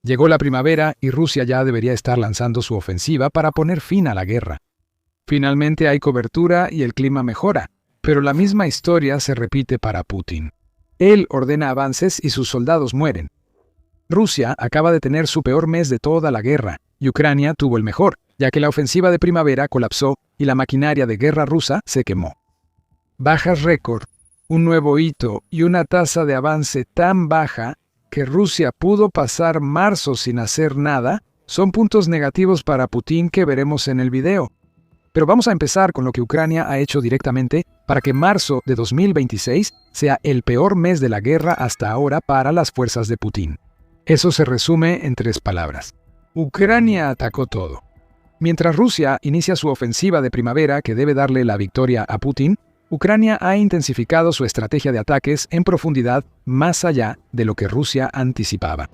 Llegó la primavera y Rusia ya debería estar lanzando su ofensiva para poner fin a la guerra. Finalmente hay cobertura y el clima mejora, pero la misma historia se repite para Putin. Él ordena avances y sus soldados mueren. Rusia acaba de tener su peor mes de toda la guerra, y Ucrania tuvo el mejor, ya que la ofensiva de primavera colapsó y la maquinaria de guerra rusa se quemó. Bajas récord, un nuevo hito y una tasa de avance tan baja que Rusia pudo pasar marzo sin hacer nada, son puntos negativos para Putin que veremos en el video. Pero vamos a empezar con lo que Ucrania ha hecho directamente para que marzo de 2026 sea el peor mes de la guerra hasta ahora para las fuerzas de Putin. Eso se resume en 3 palabras. Ucrania atacó todo. Mientras Rusia inicia su ofensiva de primavera que debe darle la victoria a Putin, Ucrania ha intensificado su estrategia de ataques en profundidad más allá de lo que Rusia anticipaba.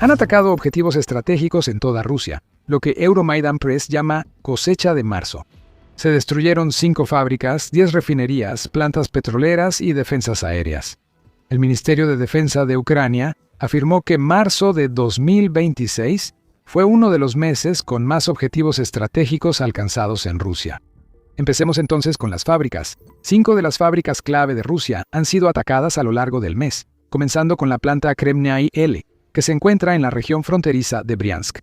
Han atacado objetivos estratégicos en toda Rusia, lo que Euromaidan Press llama cosecha de marzo. Se destruyeron 5 fábricas, 10 refinerías, plantas petroleras y defensas aéreas. El Ministerio de Defensa de Ucrania afirmó que marzo de 2026 fue uno de los meses con más objetivos estratégicos alcanzados en Rusia. Empecemos entonces con las fábricas. 5 de las fábricas clave de Rusia han sido atacadas a lo largo del mes, comenzando con la planta Kremniy L, que se encuentra en la región fronteriza de Briansk.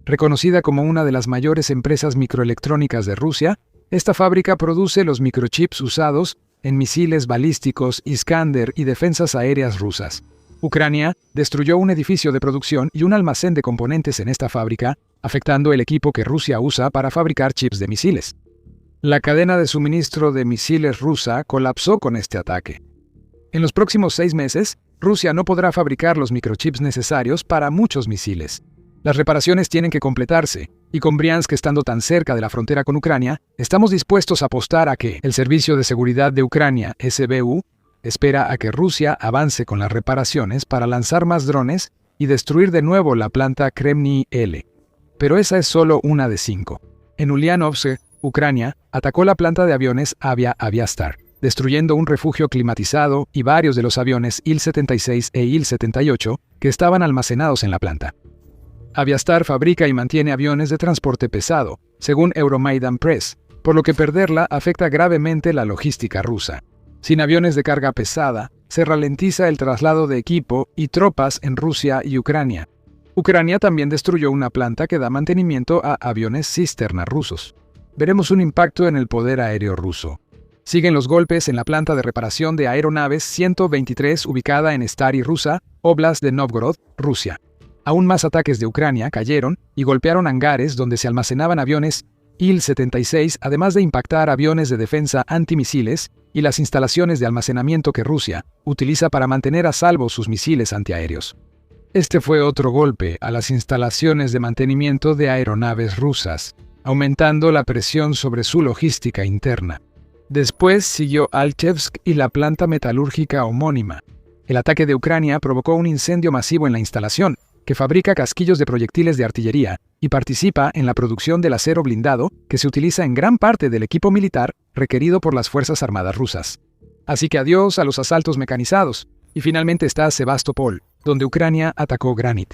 Reconocida como una de las mayores empresas microelectrónicas de Rusia, esta fábrica produce los microchips usados en misiles balísticos Iskander y defensas aéreas rusas. Ucrania destruyó un edificio de producción y un almacén de componentes en esta fábrica, afectando el equipo que Rusia usa para fabricar chips de misiles. La cadena de suministro de misiles rusa colapsó con este ataque. En los próximos 6 meses, Rusia no podrá fabricar los microchips necesarios para muchos misiles. Las reparaciones tienen que completarse, y con Briansk estando tan cerca de la frontera con Ucrania, estamos dispuestos a apostar a que el Servicio de Seguridad de Ucrania, SBU, espera a que Rusia avance con las reparaciones para lanzar más drones y destruir de nuevo la planta Kremniy L. Pero esa es solo una de 5. En Ulyanovsk, Ucrania atacó la planta de aviones Aviastar, destruyendo un refugio climatizado y varios de los aviones Il-76 e Il-78 que estaban almacenados en la planta. Aviastar fabrica y mantiene aviones de transporte pesado, según Euromaidan Press, por lo que perderla afecta gravemente la logística rusa. Sin aviones de carga pesada, se ralentiza el traslado de equipo y tropas en Rusia y Ucrania. Ucrania también destruyó una planta que da mantenimiento a aviones cisterna rusos. Veremos un impacto en el poder aéreo ruso. Siguen los golpes en la planta de reparación de aeronaves 123 ubicada en Stary Rusa, Oblast de Novgorod, Rusia. Aún más ataques de Ucrania cayeron y golpearon hangares donde se almacenaban aviones Il-76, además de impactar aviones de defensa antimisiles y las instalaciones de almacenamiento que Rusia utiliza para mantener a salvo sus misiles antiaéreos. Este fue otro golpe a las instalaciones de mantenimiento de aeronaves rusas, aumentando la presión sobre su logística interna. Después siguió Alchevsk y la planta metalúrgica homónima. El ataque de Ucrania provocó un incendio masivo en la instalación, que fabrica casquillos de proyectiles de artillería y participa en la producción del acero blindado que se utiliza en gran parte del equipo militar requerido por las Fuerzas Armadas rusas. Así que adiós a los asaltos mecanizados, y finalmente está Sebastopol, donde Ucrania atacó Granit.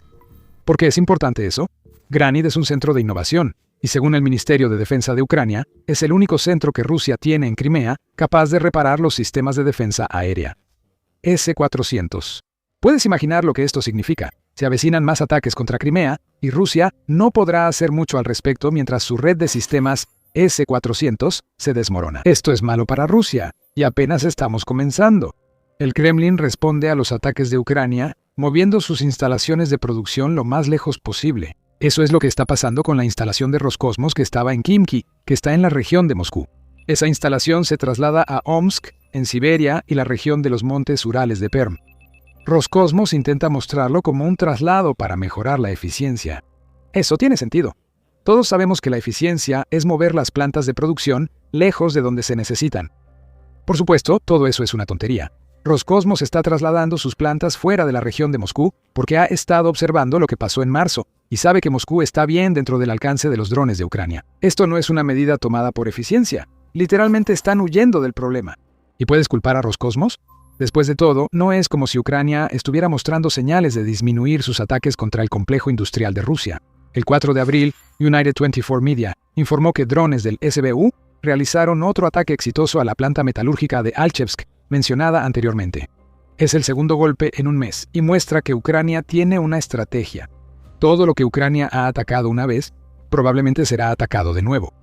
¿Por qué es importante eso? Granit es un centro de innovación, y según el Ministerio de Defensa de Ucrania, es el único centro que Rusia tiene en Crimea capaz de reparar los sistemas de defensa aérea. S-400. ¿Puedes imaginar lo que esto significa? Se avecinan más ataques contra Crimea, y Rusia no podrá hacer mucho al respecto mientras su red de sistemas S-400 se desmorona. Esto es malo para Rusia, y apenas estamos comenzando. El Kremlin responde a los ataques de Ucrania, moviendo sus instalaciones de producción lo más lejos posible. Eso es lo que está pasando con la instalación de Roscosmos que estaba en Khimki, que está en la región de Moscú. Esa instalación se traslada a Omsk, en Siberia y la región de los montes Urales de Perm. Roscosmos intenta mostrarlo como un traslado para mejorar la eficiencia. Eso tiene sentido. Todos sabemos que la eficiencia es mover las plantas de producción lejos de donde se necesitan. Por supuesto, todo eso es una tontería. Roscosmos está trasladando sus plantas fuera de la región de Moscú porque ha estado observando lo que pasó en marzo y sabe que Moscú está bien dentro del alcance de los drones de Ucrania. Esto no es una medida tomada por eficiencia. Literalmente están huyendo del problema. ¿Y puedes culpar a Roscosmos? Después de todo, no es como si Ucrania estuviera mostrando señales de disminuir sus ataques contra el complejo industrial de Rusia. El 4 de abril, United 24 Media informó que drones del SBU realizaron otro ataque exitoso a la planta metalúrgica de Alchevsk, mencionada anteriormente. Es el segundo golpe en un mes y muestra que Ucrania tiene una estrategia. Todo lo que Ucrania ha atacado una vez, probablemente será atacado de nuevo.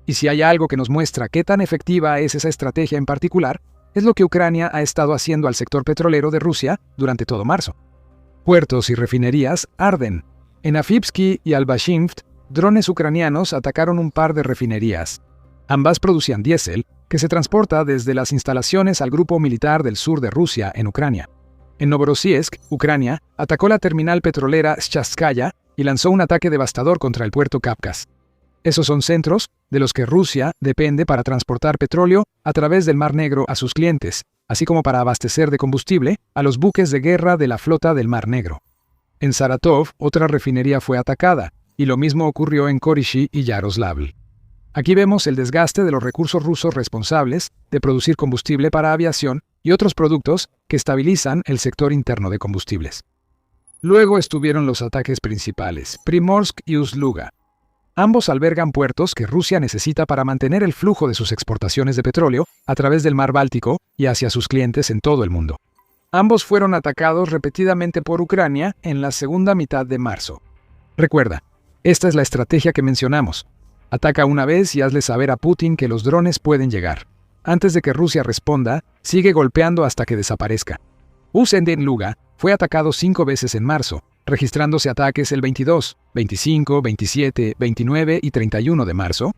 Y si hay algo que nos muestra qué tan efectiva es esa estrategia en particular, es lo que Ucrania ha estado haciendo al sector petrolero de Rusia durante todo marzo. Puertos y refinerías arden. En Afipsky y Albashimft, drones ucranianos atacaron un par de refinerías. Ambas producían diésel, que se transporta desde las instalaciones al grupo militar del sur de Rusia en Ucrania. En Novorossiysk, Ucrania, atacó la terminal petrolera Shchatskaya y lanzó un ataque devastador contra el puerto Kavkaz. Esos son centros de los que Rusia depende para transportar petróleo a través del Mar Negro a sus clientes, así como para abastecer de combustible a los buques de guerra de la flota del Mar Negro. En Saratov, otra refinería fue atacada, y lo mismo ocurrió en Korishi y Yaroslavl. Aquí vemos el desgaste de los recursos rusos responsables de producir combustible para aviación y otros productos que estabilizan el sector interno de combustibles. Luego estuvieron los ataques principales, Primorsk y Ust-Luga. Ambos albergan puertos que Rusia necesita para mantener el flujo de sus exportaciones de petróleo a través del mar Báltico y hacia sus clientes en todo el mundo. Ambos fueron atacados repetidamente por Ucrania en la segunda mitad de marzo. Recuerda, esta es la estrategia que mencionamos. Ataca una vez y hazle saber a Putin que los drones pueden llegar. Antes de que Rusia responda, sigue golpeando hasta que desaparezca. Ust-Luga fue atacado 5 veces en marzo, registrándose ataques el 22, 25, 27, 29 y 31 de marzo.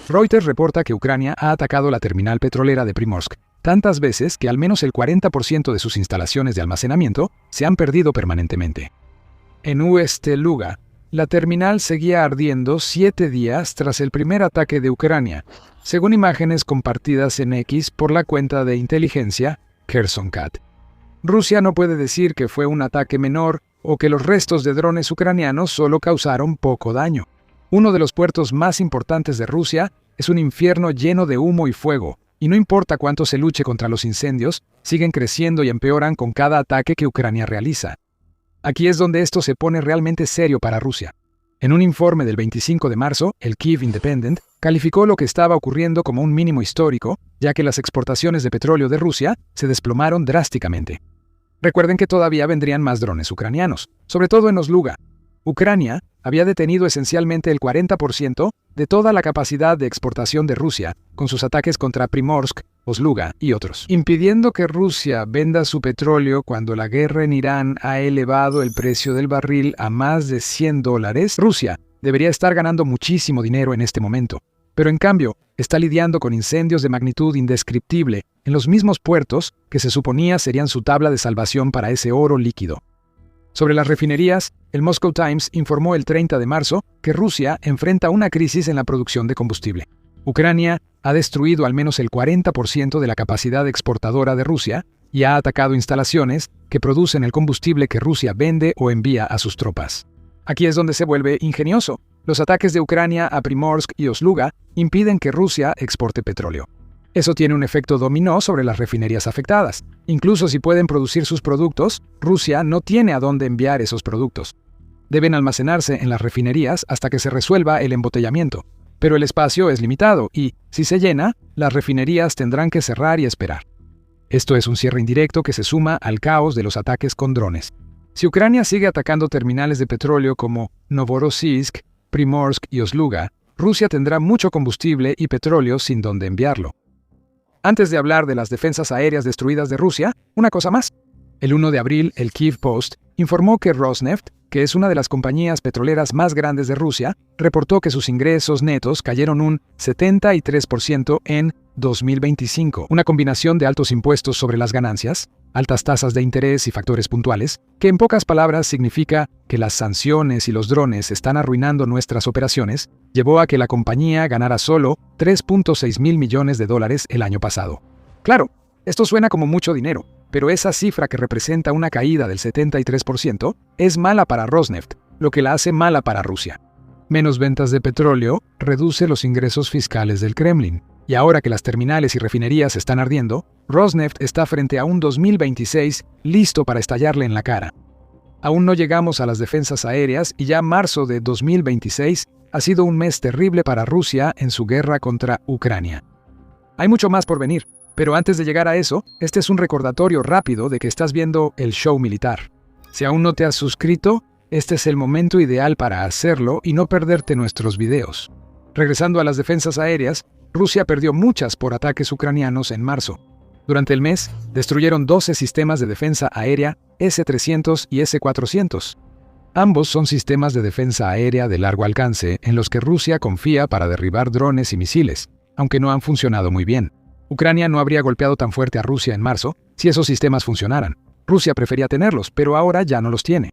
Reuters reporta que Ucrania ha atacado la terminal petrolera de Primorsk tantas veces que al menos el 40% de sus instalaciones de almacenamiento se han perdido permanentemente. En Ust-Luga, la terminal seguía ardiendo 7 días tras el primer ataque de Ucrania, según imágenes compartidas en X por la cuenta de inteligencia KhersonCat. Rusia no puede decir que fue un ataque menor o que los restos de drones ucranianos solo causaron poco daño. Uno de los puertos más importantes de Rusia es un infierno lleno de humo y fuego, y no importa cuánto se luche contra los incendios, siguen creciendo y empeoran con cada ataque que Ucrania realiza. Aquí es donde esto se pone realmente serio para Rusia. En un informe del 25 de marzo, el Kyiv Independent calificó lo que estaba ocurriendo como un mínimo histórico, ya que las exportaciones de petróleo de Rusia se desplomaron drásticamente. Recuerden que todavía vendrían más drones ucranianos, sobre todo en Ust-Luga. Ucrania había detenido esencialmente el 40% de toda la capacidad de exportación de Rusia con sus ataques contra Primorsk, Ust-Luga y otros, impidiendo que Rusia venda su petróleo cuando la guerra en Irán ha elevado el precio del barril a más de $100. Rusia debería estar ganando muchísimo dinero en este momento, pero en cambio está lidiando con incendios de magnitud indescriptible en los mismos puertos que se suponía serían su tabla de salvación para ese oro líquido. Sobre las refinerías, el Moscow Times informó el 30 de marzo que Rusia enfrenta una crisis en la producción de combustible. Ucrania ha destruido al menos el 40% de la capacidad exportadora de Rusia y ha atacado instalaciones que producen el combustible que Rusia vende o envía a sus tropas. Aquí es donde se vuelve ingenioso. Los ataques de Ucrania a Primorsk y Ust-Luga impiden que Rusia exporte petróleo. Eso tiene un efecto dominó sobre las refinerías afectadas. Incluso si pueden producir sus productos, Rusia no tiene a dónde enviar esos productos. Deben almacenarse en las refinerías hasta que se resuelva el embotellamiento. Pero el espacio es limitado y, si se llena, las refinerías tendrán que cerrar y esperar. Esto es un cierre indirecto que se suma al caos de los ataques con drones. Si Ucrania sigue atacando terminales de petróleo como Novorossiysk, Primorsk y Ust-Luga, Rusia tendrá mucho combustible y petróleo sin dónde enviarlo. Antes de hablar de las defensas aéreas destruidas de Rusia, una cosa más. El 1 de abril, el Kyiv Post informó que Rosneft, que es una de las compañías petroleras más grandes de Rusia, reportó que sus ingresos netos cayeron un 73% en 2025, una combinación de altos impuestos sobre las ganancias, altas tasas de interés y factores puntuales, que en pocas palabras significa que las sanciones y los drones están arruinando nuestras operaciones, llevó a que la compañía ganara solo $3.6 mil millones el año pasado. Claro, esto suena como mucho dinero, pero esa cifra que representa una caída del 73% es mala para Rosneft, lo que la hace mala para Rusia. Menos ventas de petróleo reduce los ingresos fiscales del Kremlin. Y ahora que las terminales y refinerías están ardiendo, Rosneft está frente a un 2026 listo para estallarle en la cara. Aún no llegamos a las defensas aéreas y ya marzo de 2026 ha sido un mes terrible para Rusia en su guerra contra Ucrania. Hay mucho más por venir, pero antes de llegar a eso, este es un recordatorio rápido de que estás viendo el show militar. Si aún no te has suscrito, este es el momento ideal para hacerlo y no perderte nuestros videos. Regresando a las defensas aéreas, Rusia perdió muchas por ataques ucranianos en marzo. Durante el mes, destruyeron 12 sistemas de defensa aérea S-300 y S-400. Ambos son sistemas de defensa aérea de largo alcance en los que Rusia confía para derribar drones y misiles, aunque no han funcionado muy bien. Ucrania no habría golpeado tan fuerte a Rusia en marzo si esos sistemas funcionaran. Rusia prefería tenerlos, pero ahora ya no los tiene.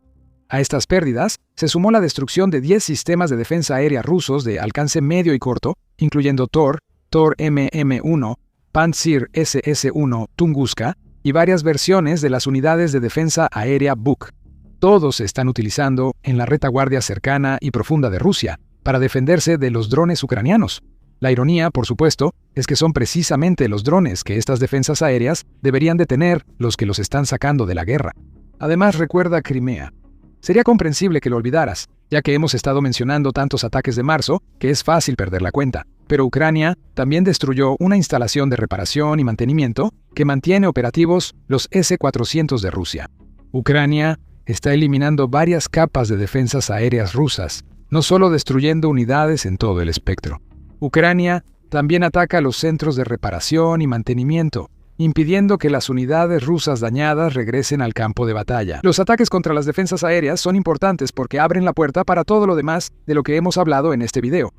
A estas pérdidas se sumó la destrucción de 10 sistemas de defensa aérea rusos de alcance medio y corto, incluyendo Tor MM-1, Pantsir SS-1 Tunguska y varias versiones de las unidades de defensa aérea Buk. Todos se están utilizando en la retaguardia cercana y profunda de Rusia para defenderse de los drones ucranianos. La ironía, por supuesto, es que son precisamente los drones que estas defensas aéreas deberían de tener los que los están sacando de la guerra. Además, recuerda Crimea. Sería comprensible que lo olvidaras, ya que hemos estado mencionando tantos ataques de marzo que es fácil perder la cuenta. Pero Ucrania también destruyó una instalación de reparación y mantenimiento que mantiene operativos los S-400 de Rusia. Ucrania está eliminando varias capas de defensas aéreas rusas, no solo destruyendo unidades en todo el espectro. Ucrania también ataca los centros de reparación y mantenimiento, impidiendo que las unidades rusas dañadas regresen al campo de batalla. Los ataques contra las defensas aéreas son importantes porque abren la puerta para todo lo demás de lo que hemos hablado en este video.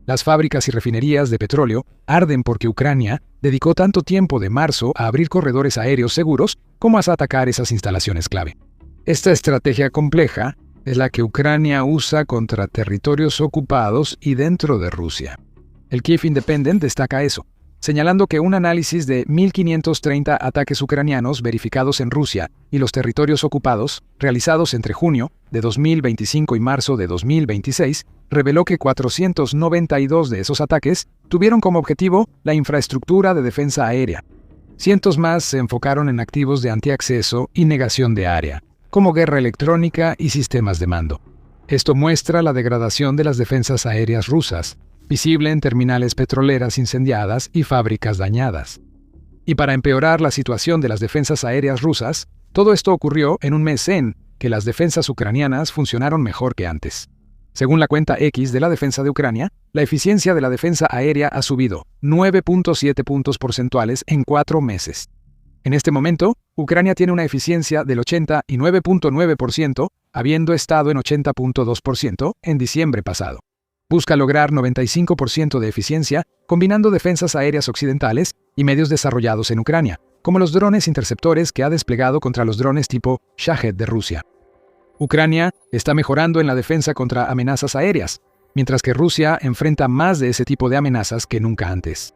Las fábricas y refinerías de petróleo arden porque Ucrania dedicó tanto tiempo de marzo a abrir corredores aéreos seguros como a atacar esas instalaciones clave. Esta estrategia compleja es la que Ucrania usa contra territorios ocupados y dentro de Rusia. El Kiev Independent destaca eso, señalando que un análisis de 1.530 ataques ucranianos verificados en Rusia y los territorios ocupados, realizados entre junio de 2025 y marzo de 2026, reveló que 492 de esos ataques tuvieron como objetivo la infraestructura de defensa aérea. Cientos más se enfocaron en activos de antiacceso y negación de área, como guerra electrónica y sistemas de mando. Esto muestra la degradación de las defensas aéreas rusas, visible en terminales petroleras incendiadas y fábricas dañadas. Y para empeorar la situación de las defensas aéreas rusas, todo esto ocurrió en un mes en que las defensas ucranianas funcionaron mejor que antes. Según la cuenta X de la defensa de Ucrania, la eficiencia de la defensa aérea ha subido 9.7 puntos porcentuales en 4 meses. En este momento, Ucrania tiene una eficiencia del 89.9%, habiendo estado en 80.2% en diciembre pasado. Busca lograr 95% de eficiencia combinando defensas aéreas occidentales y medios desarrollados en Ucrania, como los drones interceptores que ha desplegado contra los drones tipo Shahed de Rusia. Ucrania está mejorando en la defensa contra amenazas aéreas, mientras que Rusia enfrenta más de ese tipo de amenazas que nunca antes.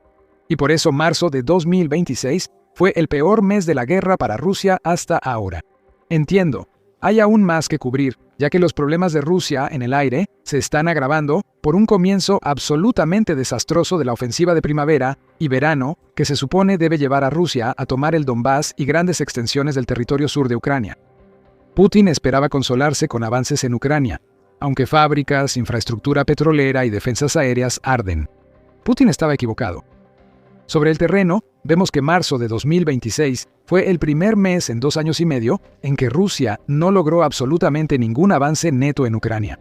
Y por eso marzo de 2026 fue el peor mes de la guerra para Rusia hasta ahora. Entiendo, hay aún más que cubrir, ya que los problemas de Rusia en el aire se están agravando por un comienzo absolutamente desastroso de la ofensiva de primavera y verano que se supone debe llevar a Rusia a tomar el Donbass y grandes extensiones del territorio sur de Ucrania. Putin esperaba consolarse con avances en Ucrania, aunque fábricas, infraestructura petrolera y defensas aéreas arden. Putin estaba equivocado. Sobre el terreno, vemos que marzo de 2026 fue el primer mes en 2 años y medio en que Rusia no logró absolutamente ningún avance neto en Ucrania.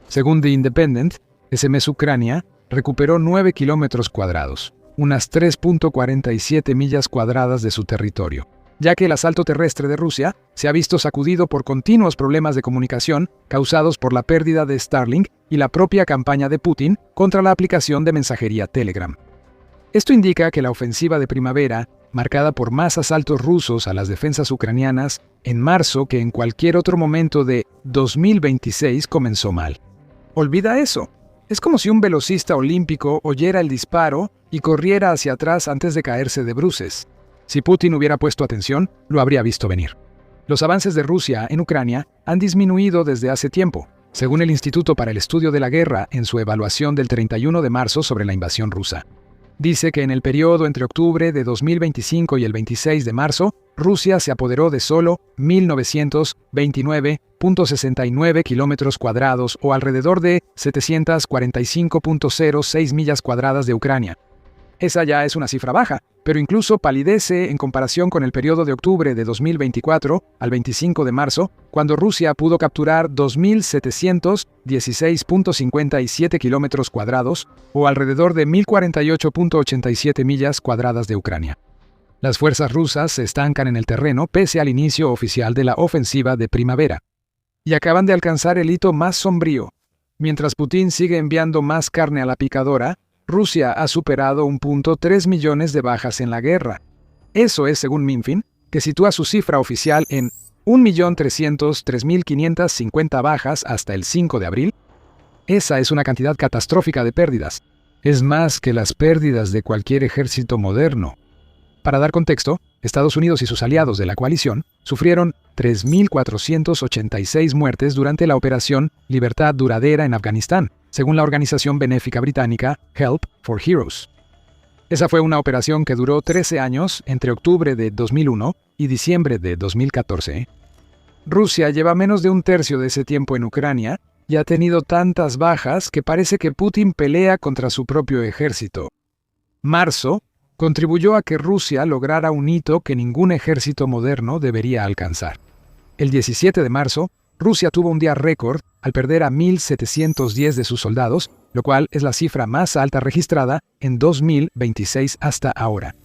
Según The Independent, ese mes Ucrania recuperó 9 kilómetros cuadrados, unas 3.47 millas cuadradas de su territorio, ya que el asalto terrestre de Rusia se ha visto sacudido por continuos problemas de comunicación causados por la pérdida de Starlink y la propia campaña de Putin contra la aplicación de mensajería Telegram. Esto indica que la ofensiva de primavera, marcada por más asaltos rusos a las defensas ucranianas en marzo que en cualquier otro momento de 2026, comenzó mal. Olvida eso. Es como si un velocista olímpico oyera el disparo y corriera hacia atrás antes de caerse de bruces. Si Putin hubiera puesto atención, lo habría visto venir. Los avances de Rusia en Ucrania han disminuido desde hace tiempo, según el Instituto para el Estudio de la Guerra en su evaluación del 31 de marzo sobre la invasión rusa. Dice que en el periodo entre octubre de 2025 y el 26 de marzo, Rusia se apoderó de solo 1.929.69 kilómetros cuadrados o alrededor de 745.06 millas cuadradas de Ucrania. Esa ya es una cifra baja, pero incluso palidece en comparación con el periodo de octubre de 2024 al 25 de marzo, cuando Rusia pudo capturar 2.716.57 kilómetros cuadrados o alrededor de 1.048.87 millas cuadradas de Ucrania. Las fuerzas rusas se estancan en el terreno pese al inicio oficial de la ofensiva de primavera. Y acaban de alcanzar el hito más sombrío. Mientras Putin sigue enviando más carne a la picadora, Rusia ha superado 1.3 millones de bajas en la guerra. Eso es, según Minfin, que sitúa su cifra oficial en 1.303.550 bajas hasta el 5 de abril. Esa es una cantidad catastrófica de pérdidas. Es más que las pérdidas de cualquier ejército moderno. Para dar contexto, Estados Unidos y sus aliados de la coalición sufrieron 3.486 muertes durante la operación Libertad Duradera en Afganistán, según la organización benéfica británica Help for Heroes. Esa fue una operación que duró 13 años entre octubre de 2001 y diciembre de 2014. Rusia lleva menos de un tercio de ese tiempo en Ucrania y ha tenido tantas bajas que parece que Putin pelea contra su propio ejército. Marzo contribuyó a que Rusia lograra un hito que ningún ejército moderno debería alcanzar. El 17 de marzo, Rusia tuvo un día récord al perder a 1.710 de sus soldados, lo cual es la cifra más alta registrada en 2026 hasta ahora.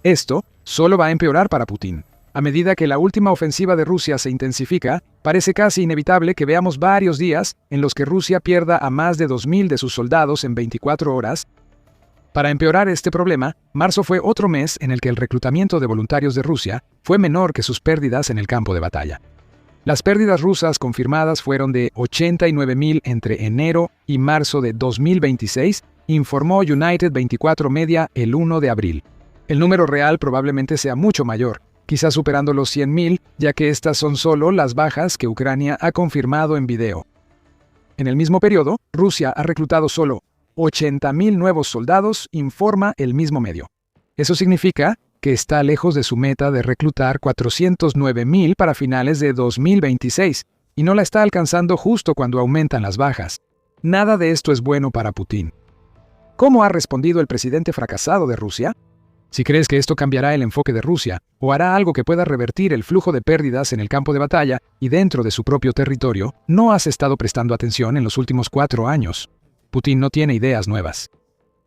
Esto solo va a empeorar para Putin. A medida que la última ofensiva de Rusia se intensifica, parece casi inevitable que veamos varios días en los que Rusia pierda a más de 2.000 de sus soldados en 24 horas. Para empeorar este problema, marzo fue otro mes en el que el reclutamiento de voluntarios de Rusia fue menor que sus pérdidas en el campo de batalla. Las pérdidas rusas confirmadas fueron de 89.000 entre enero y marzo de 2026, informó United 24 Media el 1 de abril. El número real probablemente sea mucho mayor, quizás superando los 100.000, ya que estas son solo las bajas que Ucrania ha confirmado en video. En el mismo periodo, Rusia ha reclutado solo 80.000 nuevos soldados, informa el mismo medio. Eso significa que está lejos de su meta de reclutar 409.000 para finales de 2026, y no la está alcanzando justo cuando aumentan las bajas. Nada de esto es bueno para Putin. ¿Cómo ha respondido el presidente fracasado de Rusia? Si crees que esto cambiará el enfoque de Rusia, o hará algo que pueda revertir el flujo de pérdidas en el campo de batalla y dentro de su propio territorio, no has estado prestando atención en los últimos 4 años. Putin no tiene ideas nuevas.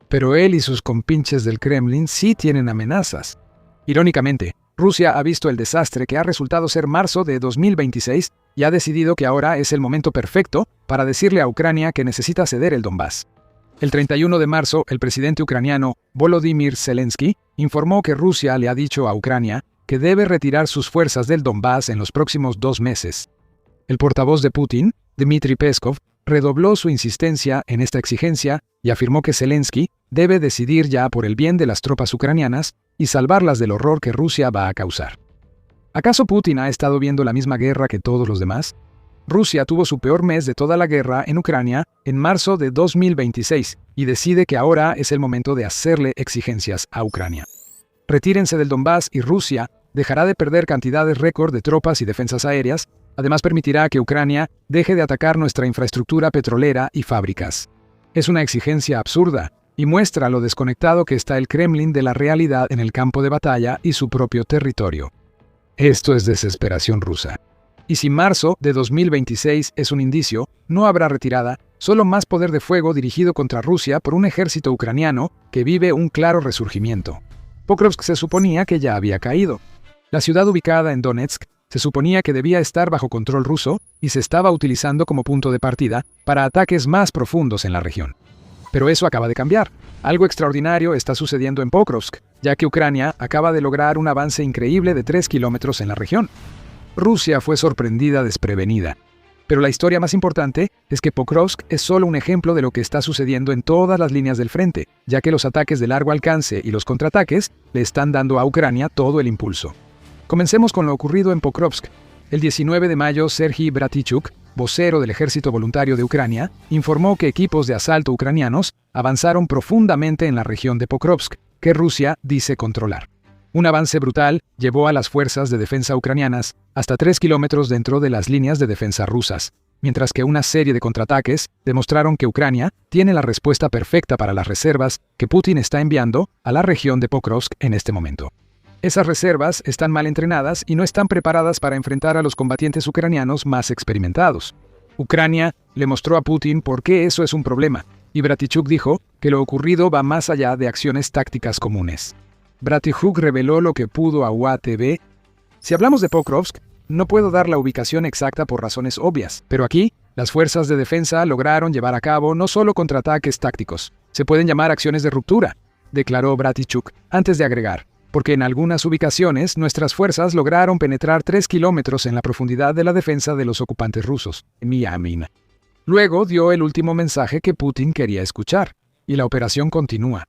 Pero él y sus compinches del Kremlin sí tienen amenazas. Irónicamente, Rusia ha visto el desastre que ha resultado ser marzo de 2026 y ha decidido que ahora es el momento perfecto para decirle a Ucrania que necesita ceder el Donbass. El 31 de marzo, el presidente ucraniano Volodymyr Zelensky informó que Rusia le ha dicho a Ucrania que debe retirar sus fuerzas del Donbass en los próximos 2 meses. El portavoz de Putin, Dmitry Peskov, redobló su insistencia en esta exigencia y afirmó que Zelensky debe decidir ya por el bien de las tropas ucranianas y salvarlas del horror que Rusia va a causar. ¿Acaso Putin ha estado viendo la misma guerra que todos los demás? Rusia tuvo su peor mes de toda la guerra en Ucrania en marzo de 2026 y decide que ahora es el momento de hacerle exigencias a Ucrania. Retírense del Donbass y Rusia dejará de perder cantidades récord de tropas y defensas aéreas. Además, permitirá que Ucrania deje de atacar nuestra infraestructura petrolera y fábricas. Es una exigencia absurda y muestra lo desconectado que está el Kremlin de la realidad en el campo de batalla y su propio territorio. Esto es desesperación rusa. Y si marzo de 2026 es un indicio, no habrá retirada, solo más poder de fuego dirigido contra Rusia por un ejército ucraniano que vive un claro resurgimiento. Pokrovsk se suponía que ya había caído. La ciudad ubicada en Donetsk se suponía que debía estar bajo control ruso y se estaba utilizando como punto de partida para ataques más profundos en la región. Pero eso acaba de cambiar. Algo extraordinario está sucediendo en Pokrovsk, ya que Ucrania acaba de lograr un avance increíble de 3 kilómetros en la región. Rusia fue sorprendida desprevenida. Pero la historia más importante es que Pokrovsk es solo un ejemplo de lo que está sucediendo en todas las líneas del frente, ya que los ataques de largo alcance y los contraataques le están dando a Ucrania todo el impulso. Comencemos con lo ocurrido en Pokrovsk. El 19 de mayo, Serhiy Bratichuk, vocero del Ejército Voluntario de Ucrania, informó que equipos de asalto ucranianos avanzaron profundamente en la región de Pokrovsk, que Rusia dice controlar. Un avance brutal llevó a las fuerzas de defensa ucranianas hasta 3 kilómetros dentro de las líneas de defensa rusas, mientras que una serie de contraataques demostraron que Ucrania tiene la respuesta perfecta para las reservas que Putin está enviando a la región de Pokrovsk en este momento. Esas reservas están mal entrenadas y no están preparadas para enfrentar a los combatientes ucranianos más experimentados. Ucrania le mostró a Putin por qué eso es un problema, y Bratichuk dijo que lo ocurrido va más allá de acciones tácticas comunes. Bratichuk reveló lo que pudo a UATV. Si hablamos de Pokrovsk, no puedo dar la ubicación exacta por razones obvias, pero aquí, las fuerzas de defensa lograron llevar a cabo no solo contraataques tácticos, se pueden llamar acciones de ruptura, declaró Bratichuk, antes de agregar, porque en algunas ubicaciones nuestras fuerzas lograron penetrar 3 kilómetros en la profundidad de la defensa de los ocupantes rusos, Miamin. Luego dio el último mensaje que Putin quería escuchar, y la operación continúa.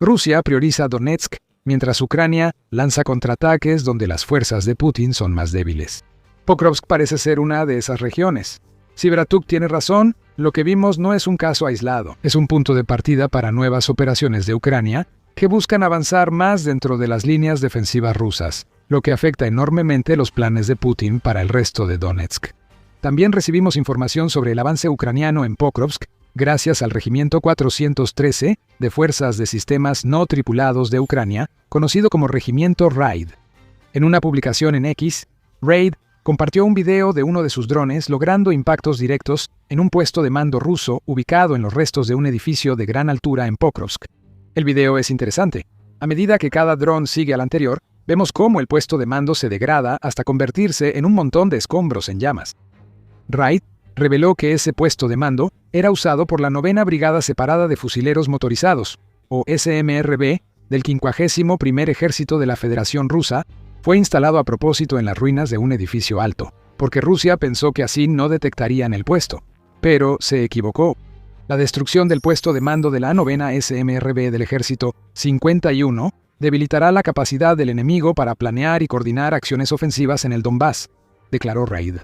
Rusia prioriza Donetsk, mientras Ucrania lanza contraataques donde las fuerzas de Putin son más débiles. Pokrovsk parece ser una de esas regiones. Si Bratichuk tiene razón, lo que vimos no es un caso aislado, es un punto de partida para nuevas operaciones de Ucrania que buscan avanzar más dentro de las líneas defensivas rusas, lo que afecta enormemente los planes de Putin para el resto de Donetsk. También recibimos información sobre el avance ucraniano en Pokrovsk, gracias al Regimiento 413 de Fuerzas de Sistemas No Tripulados de Ucrania, conocido como Regimiento RAID. En una publicación en X, RAID compartió un video de uno de sus drones logrando impactos directos en un puesto de mando ruso ubicado en los restos de un edificio de gran altura en Pokrovsk. El video es interesante. A medida que cada dron sigue al anterior, vemos cómo el puesto de mando se degrada hasta convertirse en un montón de escombros en llamas. RAID reveló que ese puesto de mando era usado por la 9ª Brigada Separada de Fusileros Motorizados, o SMRB, del 51º Ejército de la Federación Rusa. Fue instalado a propósito en las ruinas de un edificio alto, porque Rusia pensó que así no detectarían el puesto. Pero se equivocó. La destrucción del puesto de mando de la 9ª SMRB del Ejército 51 debilitará la capacidad del enemigo para planear y coordinar acciones ofensivas en el Donbass, declaró RAID.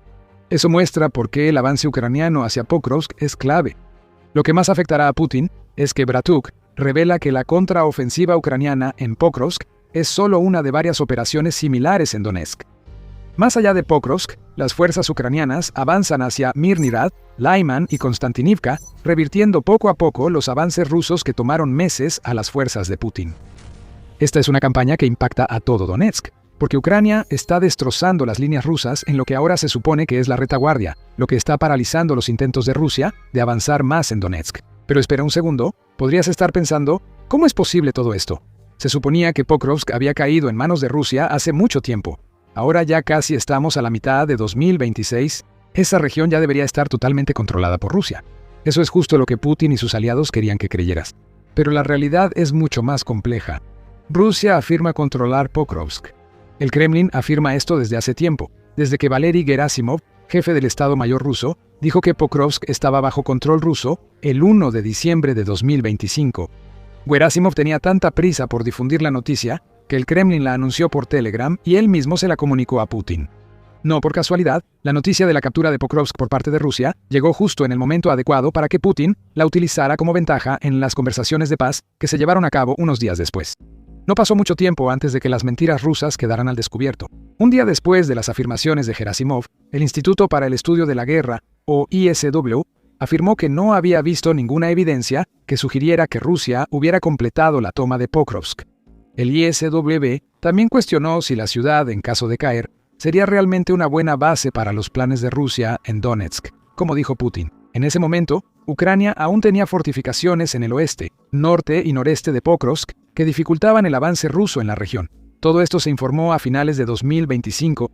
Eso muestra por qué el avance ucraniano hacia Pokrovsk es clave. Lo que más afectará a Putin es que Bratichuk revela que la contraofensiva ucraniana en Pokrovsk es solo una de varias operaciones similares en Donetsk. Más allá de Pokrovsk, las fuerzas ucranianas avanzan hacia Mirnirad, Lyman y Konstantinivka, revirtiendo poco a poco los avances rusos que tomaron meses a las fuerzas de Putin. Esta es una campaña que impacta a todo Donetsk, porque Ucrania está destrozando las líneas rusas en lo que ahora se supone que es la retaguardia, lo que está paralizando los intentos de Rusia de avanzar más en Donetsk. Pero espera un segundo, podrías estar pensando, ¿cómo es posible todo esto? Se suponía que Pokrovsk había caído en manos de Rusia hace mucho tiempo. Ahora ya casi estamos a la mitad de 2026, esa región ya debería estar totalmente controlada por Rusia. Eso es justo lo que Putin y sus aliados querían que creyeras. Pero la realidad es mucho más compleja. Rusia afirma controlar Pokrovsk. El Kremlin afirma esto desde hace tiempo, desde que Valery Gerasimov, jefe del Estado Mayor ruso, dijo que Pokrovsk estaba bajo control ruso el 1 de diciembre de 2025. Gerasimov tenía tanta prisa por difundir la noticia que el Kremlin la anunció por Telegram y él mismo se la comunicó a Putin. No por casualidad, la noticia de la captura de Pokrovsk por parte de Rusia llegó justo en el momento adecuado para que Putin la utilizara como ventaja en las conversaciones de paz que se llevaron a cabo unos días después. No pasó mucho tiempo antes de que las mentiras rusas quedaran al descubierto. Un día después de las afirmaciones de Gerasimov, el Instituto para el Estudio de la Guerra, o ISW, afirmó que no había visto ninguna evidencia que sugiriera que Rusia hubiera completado la toma de Pokrovsk. El ISW también cuestionó si la ciudad, en caso de caer, sería realmente una buena base para los planes de Rusia en Donetsk, como dijo Putin. En ese momento, Ucrania aún tenía fortificaciones en el oeste, norte y noreste de Pokrovsk que dificultaban el avance ruso en la región. Todo esto se informó a finales de 2025.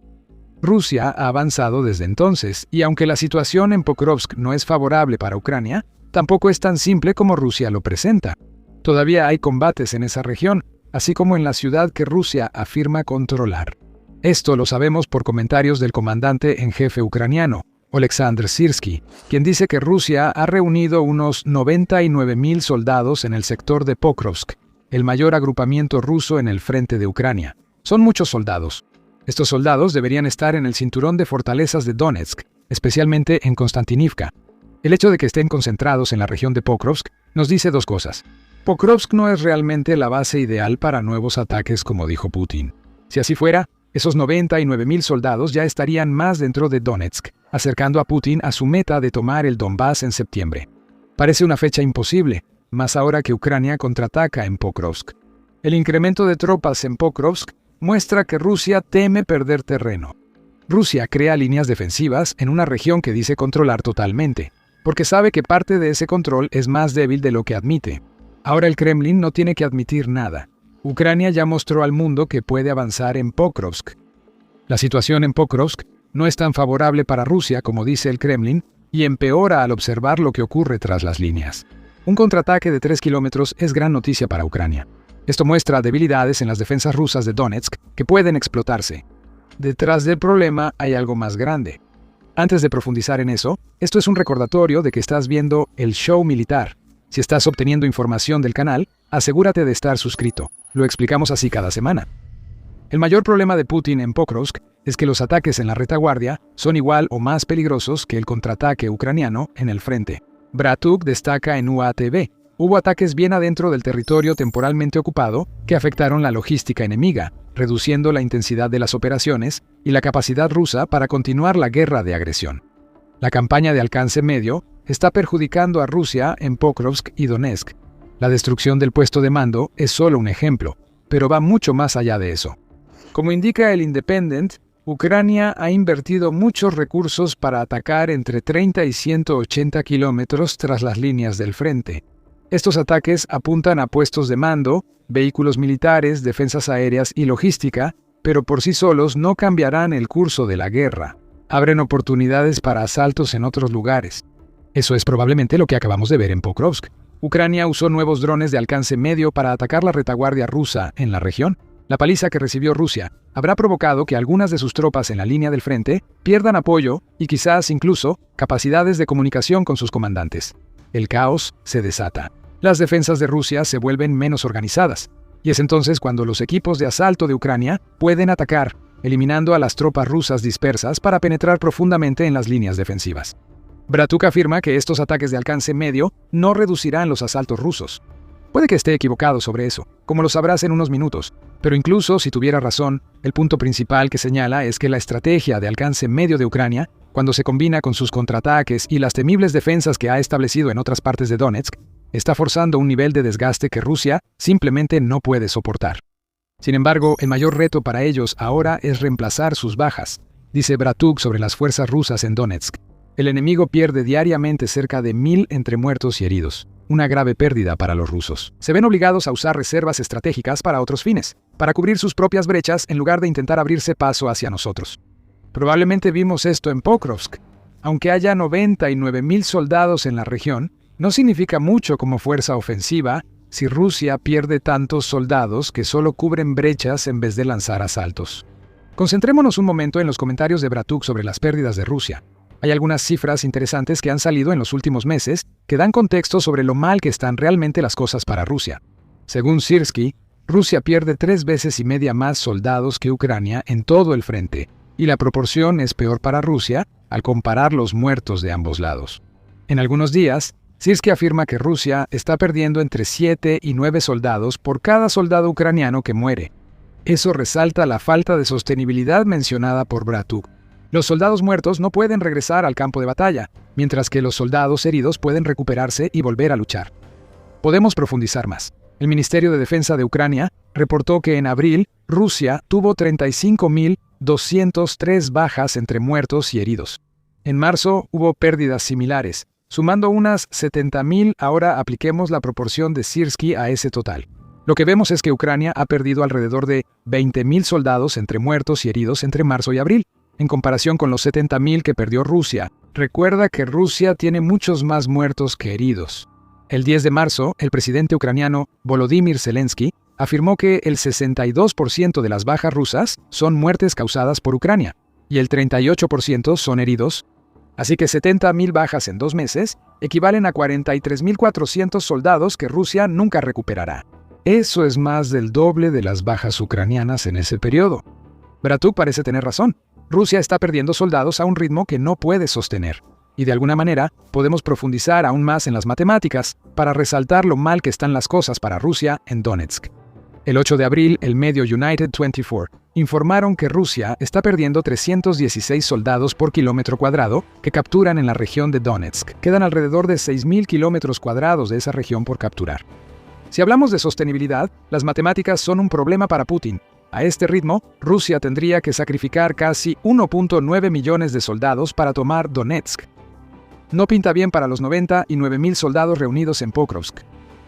Rusia ha avanzado desde entonces, y aunque la situación en Pokrovsk no es favorable para Ucrania, tampoco es tan simple como Rusia lo presenta. Todavía hay combates en esa región, así como en la ciudad que Rusia afirma controlar. Esto lo sabemos por comentarios del comandante en jefe ucraniano, Oleksandr Syrskyi, quien dice que Rusia ha reunido unos 99.000 soldados en el sector de Pokrovsk, el mayor agrupamiento ruso en el frente de Ucrania. Son muchos soldados. Estos soldados deberían estar en el cinturón de fortalezas de Donetsk, especialmente en Konstantinivka. El hecho de que estén concentrados en la región de Pokrovsk nos dice dos cosas. Pokrovsk no es realmente la base ideal para nuevos ataques, como dijo Putin. Si así fuera, esos 99.000 soldados ya estarían más dentro de Donetsk, acercando a Putin a su meta de tomar el Donbass en septiembre. Parece una fecha imposible, más ahora que Ucrania contraataca en Pokrovsk. El incremento de tropas en Pokrovsk muestra que Rusia teme perder terreno. Rusia crea líneas defensivas en una región que dice controlar totalmente, porque sabe que parte de ese control es más débil de lo que admite. Ahora el Kremlin no tiene que admitir nada. Ucrania ya mostró al mundo que puede avanzar en Pokrovsk. La situación en Pokrovsk no es tan favorable para Rusia como dice el Kremlin y empeora al observar lo que ocurre tras las líneas. Un contraataque de 3 kilómetros es gran noticia para Ucrania. Esto muestra debilidades en las defensas rusas de Donetsk que pueden explotarse. Detrás del problema hay algo más grande. Antes de profundizar en eso, esto es un recordatorio de que estás viendo el show militar. Si estás obteniendo información del canal, asegúrate de estar suscrito. Lo explicamos así cada semana. El mayor problema de Putin en Pokrovsk es que los ataques en la retaguardia son igual o más peligrosos que el contraataque ucraniano en el frente. Bratuk destaca en UATV. Hubo ataques bien adentro del territorio temporalmente ocupado que afectaron la logística enemiga, reduciendo la intensidad de las operaciones y la capacidad rusa para continuar la guerra de agresión. La campaña de alcance medio está perjudicando a Rusia en Pokrovsk y Donetsk. La destrucción del puesto de mando es solo un ejemplo, pero va mucho más allá de eso. Como indica el Independent, Ucrania ha invertido muchos recursos para atacar entre 30 y 180 kilómetros tras las líneas del frente. Estos ataques apuntan a puestos de mando, vehículos militares, defensas aéreas y logística, pero por sí solos no cambiarán el curso de la guerra. Abren oportunidades para asaltos en otros lugares. Eso es probablemente lo que acabamos de ver en Pokrovsk. Ucrania usó nuevos drones de alcance medio para atacar la retaguardia rusa en la región. La paliza que recibió Rusia habrá provocado que algunas de sus tropas en la línea del frente pierdan apoyo y quizás incluso capacidades de comunicación con sus comandantes. El caos se desata. Las defensas de Rusia se vuelven menos organizadas, y es entonces cuando los equipos de asalto de Ucrania pueden atacar, eliminando a las tropas rusas dispersas para penetrar profundamente en las líneas defensivas. Bratuk afirma que estos ataques de alcance medio no reducirán los asaltos rusos. Puede que esté equivocado sobre eso, como lo sabrás en unos minutos, pero incluso si tuviera razón, el punto principal que señala es que la estrategia de alcance medio de Ucrania, cuando se combina con sus contraataques y las temibles defensas que ha establecido en otras partes de Donetsk, está forzando un nivel de desgaste que Rusia simplemente no puede soportar. Sin embargo, el mayor reto para ellos ahora es reemplazar sus bajas, dice Bratuk sobre las fuerzas rusas en Donetsk. El enemigo pierde diariamente cerca de 1.000 entre muertos y heridos, una grave pérdida para los rusos. Se ven obligados a usar reservas estratégicas para otros fines, para cubrir sus propias brechas en lugar de intentar abrirse paso hacia nosotros. Probablemente vimos esto en Pokrovsk. Aunque haya 99.000 soldados en la región, no significa mucho como fuerza ofensiva si Rusia pierde tantos soldados que solo cubren brechas en vez de lanzar asaltos. Concentrémonos un momento en los comentarios de Bratuk sobre las pérdidas de Rusia. Hay algunas cifras interesantes que han salido en los últimos meses que dan contexto sobre lo mal que están realmente las cosas para Rusia. Según Syrskyi, Rusia pierde 3,5 veces más soldados que Ucrania en todo el frente, y la proporción es peor para Rusia al comparar los muertos de ambos lados. En algunos días, Syrskyi afirma que Rusia está perdiendo entre 7 y 9 soldados por cada soldado ucraniano que muere. Eso resalta la falta de sostenibilidad mencionada por Bratuk. Los soldados muertos no pueden regresar al campo de batalla, mientras que los soldados heridos pueden recuperarse y volver a luchar. Podemos profundizar más. El Ministerio de Defensa de Ucrania reportó que en abril, Rusia tuvo 35.203 bajas entre muertos y heridos. En marzo hubo pérdidas similares, sumando unas 70.000. Ahora apliquemos la proporción de Syrskyi a ese total. Lo que vemos es que Ucrania ha perdido alrededor de 20.000 soldados entre muertos y heridos entre marzo y abril, en comparación con los 70.000 que perdió Rusia. Recuerda que Rusia tiene muchos más muertos que heridos. El 10 de marzo, el presidente ucraniano Volodymyr Zelensky afirmó que el 62% de las bajas rusas son muertes causadas por Ucrania, y el 38% son heridos. Así que 70.000 bajas en 2 meses equivalen a 43.400 soldados que Rusia nunca recuperará. Eso es más del doble de las bajas ucranianas en ese periodo. Bratuk parece tener razón. Rusia está perdiendo soldados a un ritmo que no puede sostener. Y de alguna manera, podemos profundizar aún más en las matemáticas para resaltar lo mal que están las cosas para Rusia en Donetsk. El 8 de abril, el medio United 24 informaron que Rusia está perdiendo 316 soldados por kilómetro cuadrado que capturan en la región de Donetsk. Quedan alrededor de 6.000 kilómetros cuadrados de esa región por capturar. Si hablamos de sostenibilidad, las matemáticas son un problema para Putin. A este ritmo, Rusia tendría que sacrificar casi 1.9 millones de soldados para tomar Donetsk. No pinta bien para los 99.000 soldados reunidos en Pokrovsk.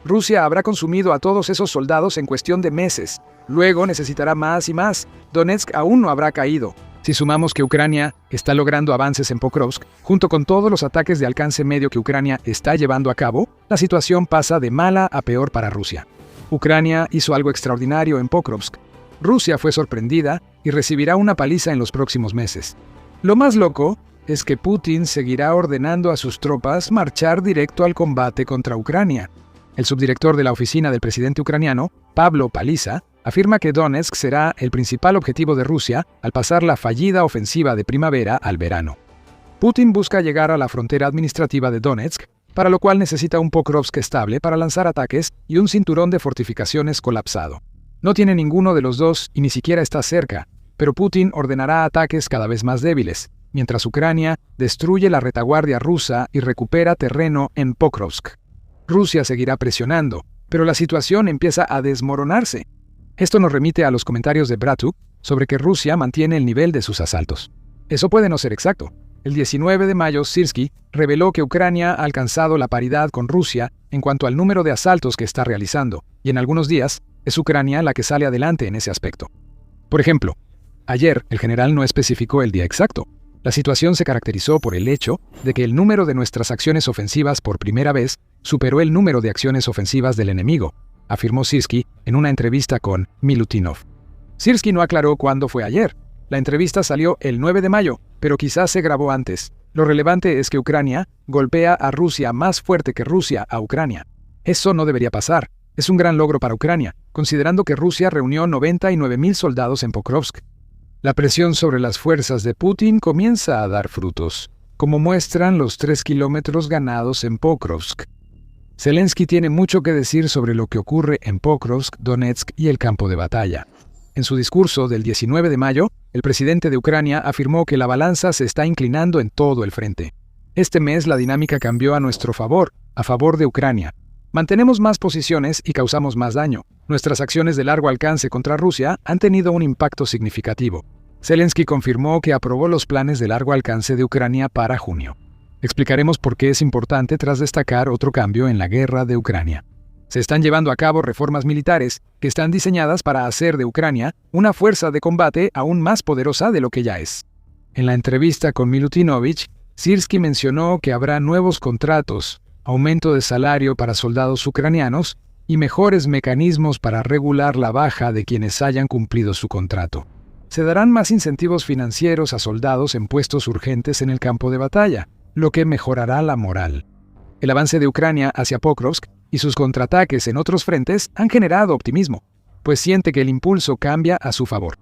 Rusia habrá consumido a todos esos soldados en cuestión de meses. Luego necesitará más y más. Donetsk aún no habrá caído. Si sumamos que Ucrania está logrando avances en Pokrovsk, junto con todos los ataques de alcance medio que Ucrania está llevando a cabo, la situación pasa de mala a peor para Rusia. Ucrania hizo algo extraordinario en Pokrovsk. Rusia fue sorprendida y recibirá una paliza en los próximos meses. Lo más loco es que Putin seguirá ordenando a sus tropas marchar directo al combate contra Ucrania. El subdirector de la oficina del presidente ucraniano, Pablo Paliza, afirma que Donetsk será el principal objetivo de Rusia al pasar la fallida ofensiva de primavera al verano. Putin busca llegar a la frontera administrativa de Donetsk, para lo cual necesita un Pokrovsk estable para lanzar ataques y un cinturón de fortificaciones colapsado. No tiene ninguno de los dos y ni siquiera está cerca, pero Putin ordenará ataques cada vez más débiles, mientras Ucrania destruye la retaguardia rusa y recupera terreno en Pokrovsk. Rusia seguirá presionando, pero la situación empieza a desmoronarse. Esto nos remite a los comentarios de Bratuk sobre que Rusia mantiene el nivel de sus asaltos. Eso puede no ser exacto. El 19 de mayo, Syrskyi reveló que Ucrania ha alcanzado la paridad con Rusia en cuanto al número de asaltos que está realizando, y en algunos días es Ucrania la que sale adelante en ese aspecto. Por ejemplo, ayer el general no especificó el día exacto. La situación se caracterizó por el hecho de que el número de nuestras acciones ofensivas por primera vez superó el número de acciones ofensivas del enemigo, afirmó Syrskyi en una entrevista con Milutinov. Syrskyi no aclaró cuándo fue ayer. La entrevista salió el 9 de mayo, pero quizás se grabó antes. Lo relevante es que Ucrania golpea a Rusia más fuerte que Rusia a Ucrania. Eso no debería pasar. Es un gran logro para Ucrania, considerando que Rusia reunió 99.000 soldados en Pokrovsk. La presión sobre las fuerzas de Putin comienza a dar frutos, como muestran los 3 kilómetros ganados en Pokrovsk. Zelensky tiene mucho que decir sobre lo que ocurre en Pokrovsk, Donetsk y el campo de batalla. En su discurso del 19 de mayo, el presidente de Ucrania afirmó que la balanza se está inclinando en todo el frente. Este mes la dinámica cambió a nuestro favor, a favor de Ucrania. Mantenemos más posiciones y causamos más daño. Nuestras acciones de largo alcance contra Rusia han tenido un impacto significativo. Zelensky confirmó que aprobó los planes de largo alcance de Ucrania para junio. Explicaremos por qué es importante tras destacar otro cambio en la guerra de Ucrania. Se están llevando a cabo reformas militares que están diseñadas para hacer de Ucrania una fuerza de combate aún más poderosa de lo que ya es. En la entrevista con Milutinovich, Syrskyi mencionó que habrá nuevos contratos, aumento de salario para soldados ucranianos y mejores mecanismos para regular la baja de quienes hayan cumplido su contrato. Se darán más incentivos financieros a soldados en puestos urgentes en el campo de batalla, lo que mejorará la moral. El avance de Ucrania hacia Pokrovsk y sus contraataques en otros frentes han generado optimismo, pues siente que el impulso cambia a su favor.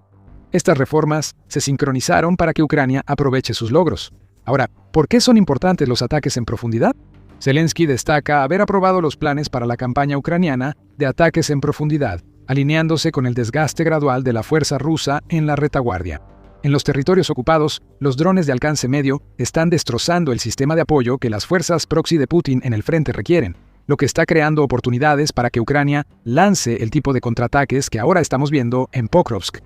Estas reformas se sincronizaron para que Ucrania aproveche sus logros. Ahora, ¿por qué son importantes los ataques en profundidad? Zelensky destaca haber aprobado los planes para la campaña ucraniana de ataques en profundidad, alineándose con el desgaste gradual de la fuerza rusa en la retaguardia. En los territorios ocupados, los drones de alcance medio están destrozando el sistema de apoyo que las fuerzas proxy de Putin en el frente requieren, lo que está creando oportunidades para que Ucrania lance el tipo de contraataques que ahora estamos viendo en Pokrovsk.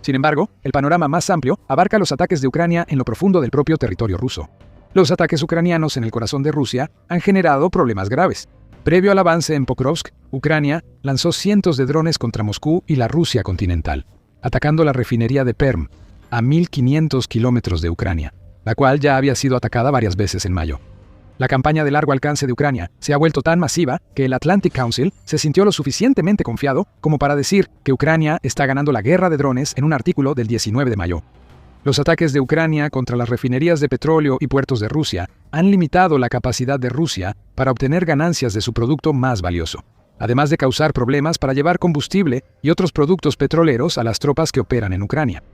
Sin embargo, el panorama más amplio abarca los ataques de Ucrania en lo profundo del propio territorio ruso. Los ataques ucranianos en el corazón de Rusia han generado problemas graves. Previo al avance en Pokrovsk, Ucrania lanzó cientos de drones contra Moscú y la Rusia continental, atacando la refinería de Perm, a 1.500 kilómetros de Ucrania, la cual ya había sido atacada varias veces en mayo. La campaña de largo alcance de Ucrania se ha vuelto tan masiva que el Atlantic Council se sintió lo suficientemente confiado como para decir que Ucrania está ganando la guerra de drones en un artículo del 19 de mayo. Los ataques de Ucrania contra las refinerías de petróleo y puertos de Rusia han limitado la capacidad de Rusia para obtener ganancias de su producto más valioso, además de causar problemas para llevar combustible y otros productos petroleros a las tropas que operan en Ucrania.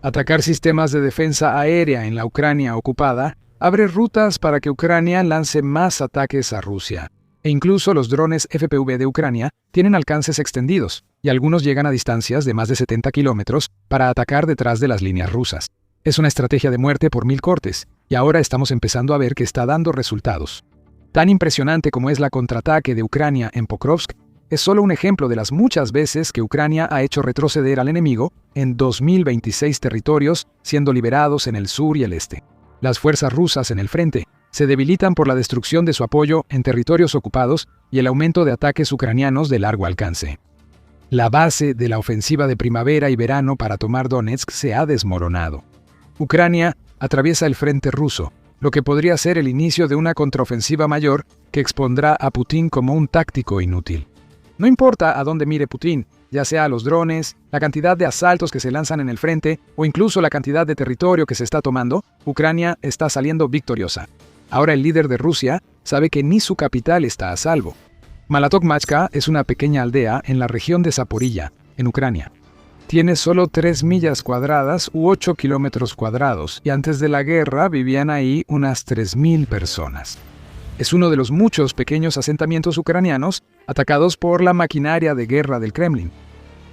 Atacar sistemas de defensa aérea en la Ucrania ocupada abre rutas para que Ucrania lance más ataques a Rusia. E incluso los drones FPV de Ucrania tienen alcances extendidos, y algunos llegan a distancias de más de 70 kilómetros para atacar detrás de las líneas rusas. Es una estrategia de muerte por 1000 cortes, y ahora estamos empezando a ver que está dando resultados. Tan impresionante como es la contraataque de Ucrania en Pokrovsk, es solo un ejemplo de las muchas veces que Ucrania ha hecho retroceder al enemigo en 2026 territorios siendo liberados en el sur y el este. Las fuerzas rusas en el frente se debilitan por la destrucción de su apoyo en territorios ocupados y el aumento de ataques ucranianos de largo alcance. La base de la ofensiva de primavera y verano para tomar Donetsk se ha desmoronado. Ucrania atraviesa el frente ruso, lo que podría ser el inicio de una contraofensiva mayor que expondrá a Putin como un táctico inútil. No importa a dónde mire Putin, ya sea a los drones, la cantidad de asaltos que se lanzan en el frente o incluso la cantidad de territorio que se está tomando, Ucrania está saliendo victoriosa. Ahora el líder de Rusia sabe que ni su capital está a salvo. Malotokmachka es una pequeña aldea en la región de Zaporilla, en Ucrania. Tiene solo 3 millas cuadradas u 8 kilómetros cuadrados y antes de la guerra vivían ahí unas 3.000 personas. Es uno de los muchos pequeños asentamientos ucranianos atacados por la maquinaria de guerra del Kremlin.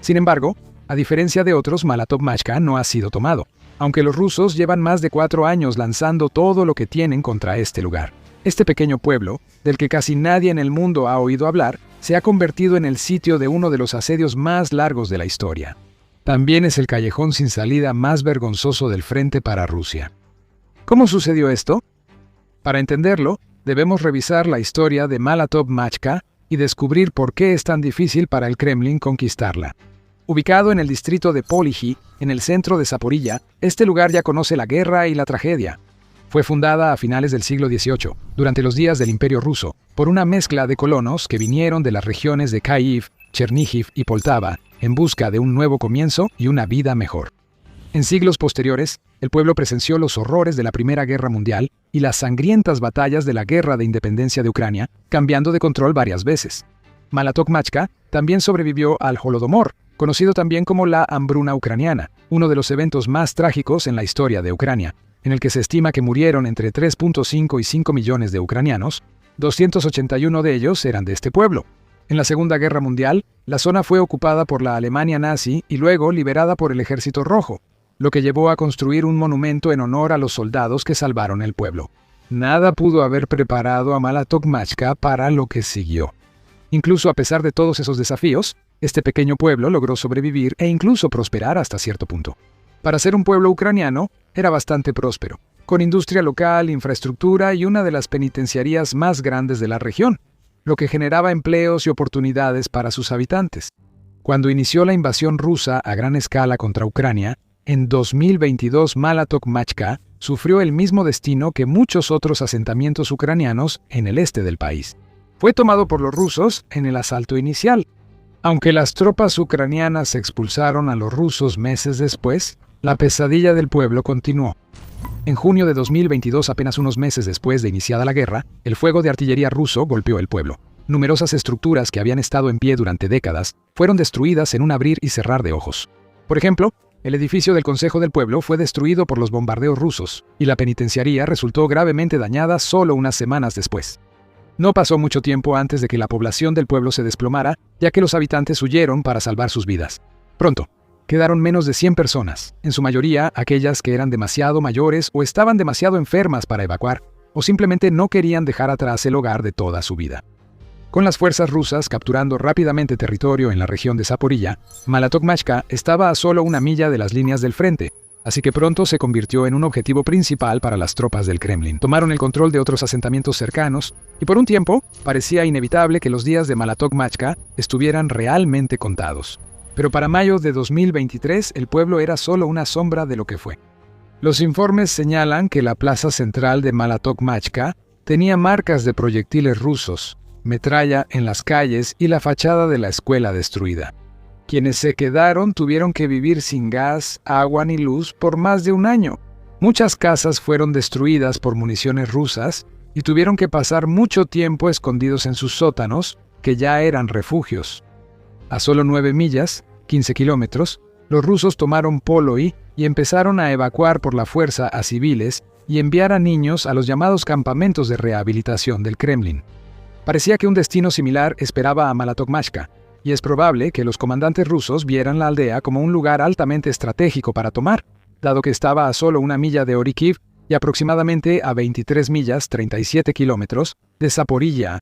Sin embargo, a diferencia de otros, Malotokmachka no ha sido tomado, aunque los rusos llevan más de 4 años lanzando todo lo que tienen contra este lugar. Este pequeño pueblo, del que casi nadie en el mundo ha oído hablar, se ha convertido en el sitio de uno de los asedios más largos de la historia. También es el callejón sin salida más vergonzoso del frente para Rusia. ¿Cómo sucedió esto? Para entenderlo, debemos revisar la historia de Malotokmachka y descubrir por qué es tan difícil para el Kremlin conquistarla. Ubicado en el distrito de Polihi, en el centro de Zaporilla, este lugar ya conoce la guerra y la tragedia. Fue fundada a finales del siglo XVIII, durante los días del Imperio Ruso, por una mezcla de colonos que vinieron de las regiones de Kyiv, Chernihiv y Poltava, en busca de un nuevo comienzo y una vida mejor. En siglos posteriores, el pueblo presenció los horrores de la Primera Guerra Mundial y las sangrientas batallas de la Guerra de Independencia de Ucrania, cambiando de control varias veces. Malotokmachka también sobrevivió al Holodomor, conocido también como la hambruna ucraniana, uno de los eventos más trágicos en la historia de Ucrania, en el que se estima que murieron entre 3.5 y 5 millones de ucranianos. 281 de ellos eran de este pueblo. En la Segunda Guerra Mundial, la zona fue ocupada por la Alemania nazi y luego liberada por el Ejército Rojo, lo que llevó a construir un monumento en honor a los soldados que salvaron el pueblo. Nada pudo haber preparado a Malotokmachka para lo que siguió. Incluso a pesar de todos esos desafíos, este pequeño pueblo logró sobrevivir e incluso prosperar hasta cierto punto. Para ser un pueblo ucraniano, era bastante próspero, con industria local, infraestructura y una de las penitenciarías más grandes de la región, lo que generaba empleos y oportunidades para sus habitantes. Cuando inició la invasión rusa a gran escala contra Ucrania, en 2022 Malotokmachka sufrió el mismo destino que muchos otros asentamientos ucranianos en el este del país. Fue tomado por los rusos en el asalto inicial. Aunque las tropas ucranianas expulsaron a los rusos meses después, la pesadilla del pueblo continuó. En junio de 2022, apenas unos meses después de iniciada la guerra, el fuego de artillería ruso golpeó el pueblo. Numerosas estructuras que habían estado en pie durante décadas fueron destruidas en un abrir y cerrar de ojos. Por ejemplo, el edificio del Consejo del Pueblo fue destruido por los bombardeos rusos, y la penitenciaría resultó gravemente dañada solo unas semanas después. No pasó mucho tiempo antes de que la población del pueblo se desplomara, ya que los habitantes huyeron para salvar sus vidas. Pronto, quedaron menos de 100 personas, en su mayoría aquellas que eran demasiado mayores o estaban demasiado enfermas para evacuar, o simplemente no querían dejar atrás el hogar de toda su vida. Con las fuerzas rusas capturando rápidamente territorio en la región de Zaporilla, Malotokmachka estaba a solo 1 milla de las líneas del frente, así que pronto se convirtió en un objetivo principal para las tropas del Kremlin. Tomaron el control de otros asentamientos cercanos, y por un tiempo parecía inevitable que los días de Malotokmachka estuvieran realmente contados. Pero para mayo de 2023 el pueblo era solo una sombra de lo que fue. Los informes señalan que la plaza central de Malotokmachka tenía marcas de proyectiles rusos, metralla en las calles y la fachada de la escuela destruida. Quienes se quedaron tuvieron que vivir sin gas, agua ni luz por más de 1 año. Muchas casas fueron destruidas por municiones rusas y tuvieron que pasar mucho tiempo escondidos en sus sótanos, que ya eran refugios. A solo 9 millas, 15 kilómetros, Los rusos tomaron Poloi y empezaron a evacuar por la fuerza a civiles y enviar a niños a los llamados campamentos de rehabilitación del Kremlin. Parecía que un destino similar esperaba a Malatokmachka, y es probable que los comandantes rusos vieran la aldea como un lugar altamente estratégico para tomar, dado que estaba a solo 1 milla de Orikiv y aproximadamente a 23 millas, 37 kilómetros, de Zaporilla.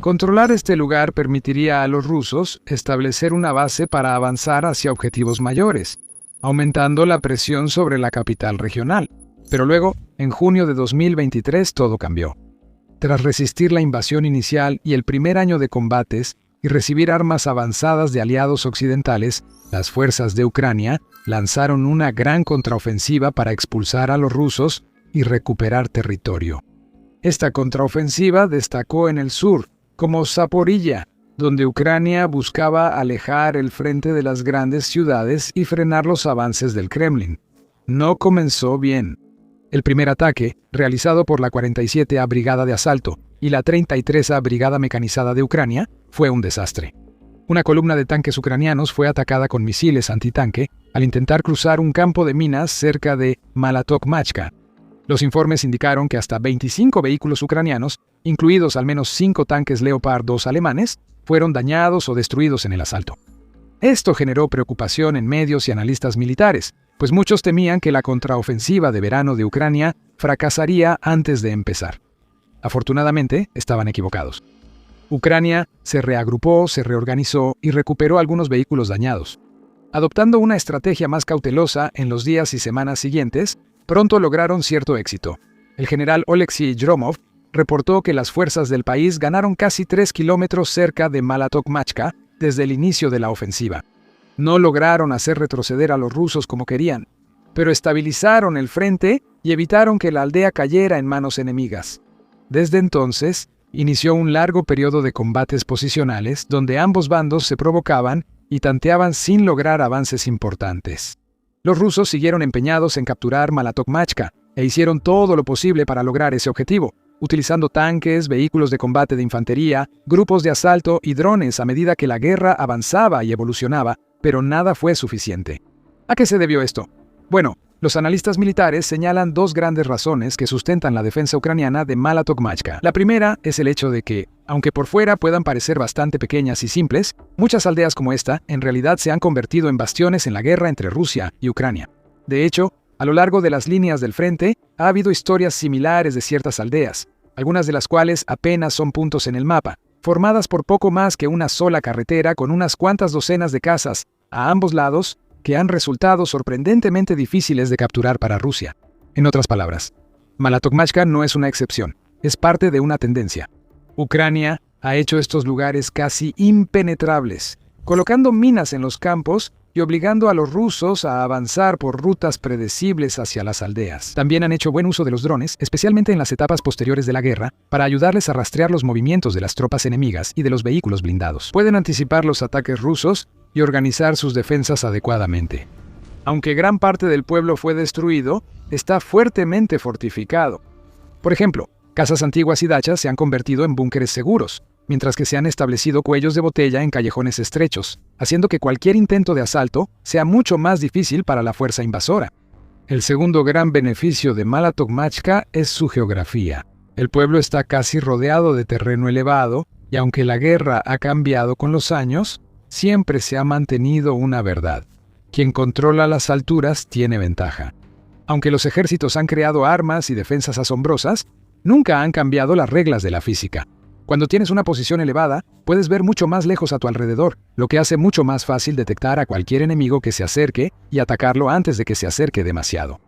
Controlar este lugar permitiría a los rusos establecer una base para avanzar hacia objetivos mayores, aumentando la presión sobre la capital regional. Pero luego, en junio de 2023, todo cambió. Tras resistir la invasión inicial y el primer año de combates, y recibir armas avanzadas de aliados occidentales, las fuerzas de Ucrania lanzaron una gran contraofensiva para expulsar a los rusos y recuperar territorio. Esta contraofensiva destacó en el sur, como Zaporilla, donde Ucrania buscaba alejar el frente de las grandes ciudades y frenar los avances del Kremlin. No comenzó bien. El primer ataque, realizado por la 47A Brigada de Asalto y la 33A Brigada Mecanizada de Ucrania, fue un desastre. Una columna de tanques ucranianos fue atacada con misiles antitanque al intentar cruzar un campo de minas cerca de Malatokmachka. Los informes indicaron que hasta 25 vehículos ucranianos, incluidos al menos 5 tanques Leopard 2 alemanes, fueron dañados o destruidos en el asalto. Esto generó preocupación en medios y analistas militares, pues muchos temían que la contraofensiva de verano de Ucrania fracasaría antes de empezar. Afortunadamente, estaban equivocados. Ucrania se reagrupó, se reorganizó y recuperó algunos vehículos dañados. Adoptando una estrategia más cautelosa en los días y semanas siguientes, pronto lograron cierto éxito. El general Oleksiy Gromov reportó que las fuerzas del país ganaron casi 3 kilómetros cerca de Malatokmachka desde el inicio de la ofensiva. No lograron hacer retroceder a los rusos como querían, pero estabilizaron el frente y evitaron que la aldea cayera en manos enemigas. Desde entonces, inició un largo periodo de combates posicionales donde ambos bandos se provocaban y tanteaban sin lograr avances importantes. Los rusos siguieron empeñados en capturar Malatokmachka e hicieron todo lo posible para lograr ese objetivo, utilizando tanques, vehículos de combate de infantería, grupos de asalto y drones a medida que la guerra avanzaba y evolucionaba, pero nada fue suficiente. ¿A qué se debió esto? Bueno, los analistas militares señalan 2 grandes razones que sustentan la defensa ucraniana de Malatokmachka. La primera es el hecho de que, aunque por fuera puedan parecer bastante pequeñas y simples, muchas aldeas como esta en realidad se han convertido en bastiones en la guerra entre Rusia y Ucrania. De hecho, a lo largo de las líneas del frente, ha habido historias similares de ciertas aldeas, algunas de las cuales apenas son puntos en el mapa, formadas por poco más que una sola carretera con unas cuantas docenas de casas, a ambos lados, que han resultado sorprendentemente difíciles de capturar para Rusia. En otras palabras, Malatokmachka no es una excepción, es parte de una tendencia. Ucrania ha hecho estos lugares casi impenetrables, colocando minas en los campos y obligando a los rusos a avanzar por rutas predecibles hacia las aldeas. También han hecho buen uso de los drones, especialmente en las etapas posteriores de la guerra, para ayudarles a rastrear los movimientos de las tropas enemigas y de los vehículos blindados. Pueden anticipar los ataques rusos y organizar sus defensas adecuadamente. Aunque gran parte del pueblo fue destruido, está fuertemente fortificado. Por ejemplo, casas antiguas y dachas se han convertido en búnkeres seguros, mientras que se han establecido cuellos de botella en callejones estrechos, haciendo que cualquier intento de asalto sea mucho más difícil para la fuerza invasora. El segundo gran beneficio de Malatokmachka es su geografía. El pueblo está casi rodeado de terreno elevado, y aunque la guerra ha cambiado con los años, siempre se ha mantenido una verdad. Quien controla las alturas tiene ventaja. Aunque los ejércitos han creado armas y defensas asombrosas, nunca han cambiado las reglas de la física. Cuando tienes una posición elevada, puedes ver mucho más lejos a tu alrededor, lo que hace mucho más fácil detectar a cualquier enemigo que se acerque y atacarlo antes de que se acerque demasiado.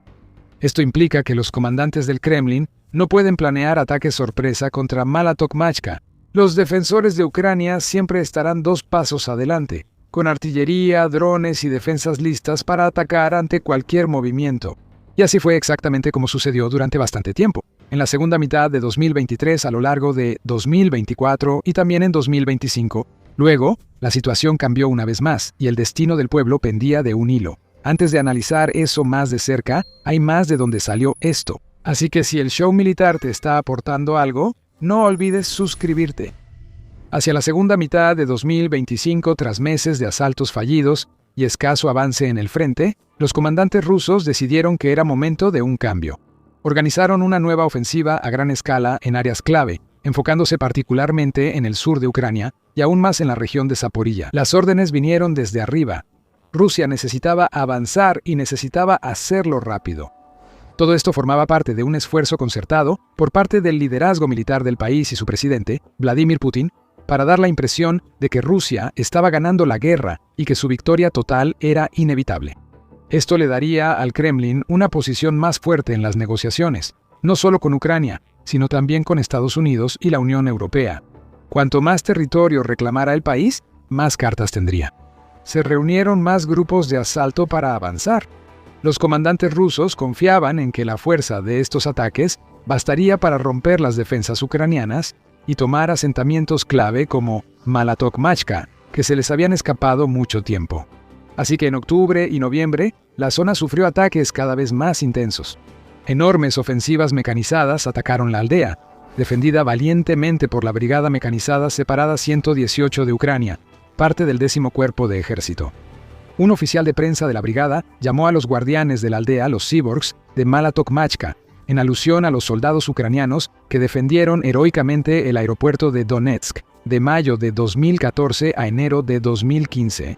Esto implica que los comandantes del Kremlin no pueden planear ataques sorpresa contra Malatokmachka. Los defensores de Ucrania siempre estarán 2 pasos adelante, con artillería, drones y defensas listas para atacar ante cualquier movimiento. Y así fue exactamente como sucedió durante bastante tiempo. En la segunda mitad de 2023, a lo largo de 2024 y también en 2025. Luego, la situación cambió una vez más y el destino del pueblo pendía de un hilo. Antes de analizar eso más de cerca, hay más de donde salió esto. Así que si el show militar te está aportando algo, no olvides suscribirte. Hacia la segunda mitad de 2025, tras meses de asaltos fallidos y escaso avance en el frente, los comandantes rusos decidieron que era momento de un cambio. Organizaron una nueva ofensiva a gran escala en áreas clave, enfocándose particularmente en el sur de Ucrania y aún más en la región de Zaporilla. Las órdenes vinieron desde arriba. Rusia necesitaba avanzar y necesitaba hacerlo rápido. Todo esto formaba parte de un esfuerzo concertado por parte del liderazgo militar del país y su presidente, Vladimir Putin, para dar la impresión de que Rusia estaba ganando la guerra y que su victoria total era inevitable. Esto le daría al Kremlin una posición más fuerte en las negociaciones, no solo con Ucrania, sino también con Estados Unidos y la Unión Europea. Cuanto más territorio reclamara el país, más cartas tendría. Se reunieron más grupos de asalto para avanzar. Los comandantes rusos confiaban en que la fuerza de estos ataques bastaría para romper las defensas ucranianas y tomar asentamientos clave como Malatokmachka, que se les habían escapado mucho tiempo. Así que en octubre y noviembre, la zona sufrió ataques cada vez más intensos. Enormes ofensivas mecanizadas atacaron la aldea, defendida valientemente por la Brigada Mecanizada Separada 118 de Ucrania, parte del 10º Cuerpo de Ejército. Un oficial de prensa de la brigada llamó a los guardianes de la aldea los cyborgs de Malatokmachka, en alusión a los soldados ucranianos que defendieron heroicamente el aeropuerto de Donetsk de mayo de 2014 a enero de 2015.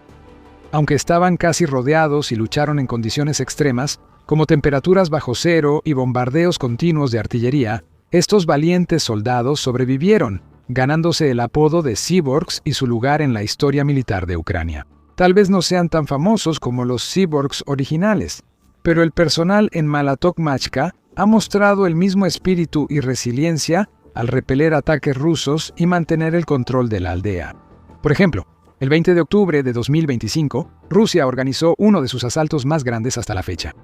Aunque estaban casi rodeados y lucharon en condiciones extremas, como temperaturas bajo cero y bombardeos continuos de artillería, estos valientes soldados sobrevivieron, ganándose el apodo de cyborgs y su lugar en la historia militar de Ucrania. Tal vez no sean tan famosos como los cyborgs originales, pero el personal en Malatokmachka ha mostrado el mismo espíritu y resiliencia al repeler ataques rusos y mantener el control de la aldea. Por ejemplo, el 20 de octubre de 2025, Rusia organizó uno de sus asaltos más grandes hasta la fecha.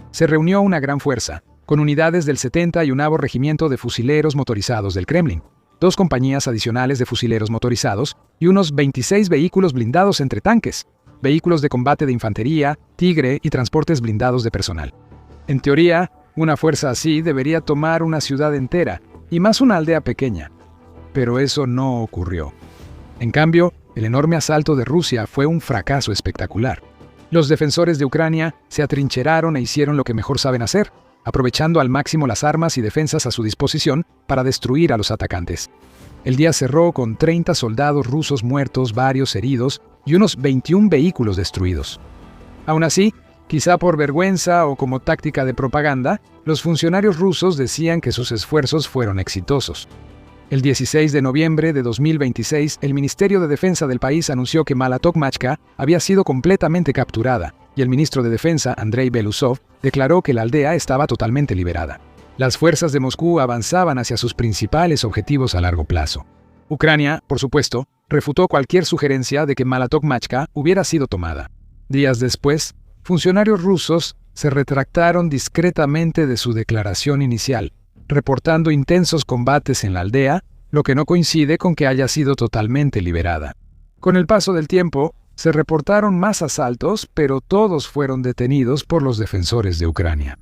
Se reunió una gran fuerza, con unidades del 71º Regimiento de Fusileros Motorizados del Kremlin, 2 compañías adicionales de fusileros motorizados y unos 26 vehículos blindados entre tanques, vehículos de combate de infantería, Tigre y transportes blindados de personal. En teoría, una fuerza así debería tomar una ciudad entera, y más una aldea pequeña. Pero eso no ocurrió. En cambio, el enorme asalto de Rusia fue un fracaso espectacular. Los defensores de Ucrania se atrincheraron e hicieron lo que mejor saben hacer, aprovechando al máximo las armas y defensas a su disposición para destruir a los atacantes. El día cerró con 30 soldados rusos muertos, varios heridos y unos 21 vehículos destruidos. Aún así, quizá por vergüenza o como táctica de propaganda, los funcionarios rusos decían que sus esfuerzos fueron exitosos. El 16 de noviembre de 2026, el Ministerio de Defensa del país anunció que Malatokmachka había sido completamente capturada, y el ministro de Defensa, Andrei Belousov, declaró que la aldea estaba totalmente liberada. Las fuerzas de Moscú avanzaban hacia sus principales objetivos a largo plazo. Ucrania, por supuesto, refutó cualquier sugerencia de que Malatokmachka hubiera sido tomada. Días después, funcionarios rusos se retractaron discretamente de su declaración inicial, reportando intensos combates en la aldea, lo que no coincide con que haya sido totalmente liberada. Con el paso del tiempo, se reportaron más asaltos, pero todos fueron detenidos por los defensores de Ucrania.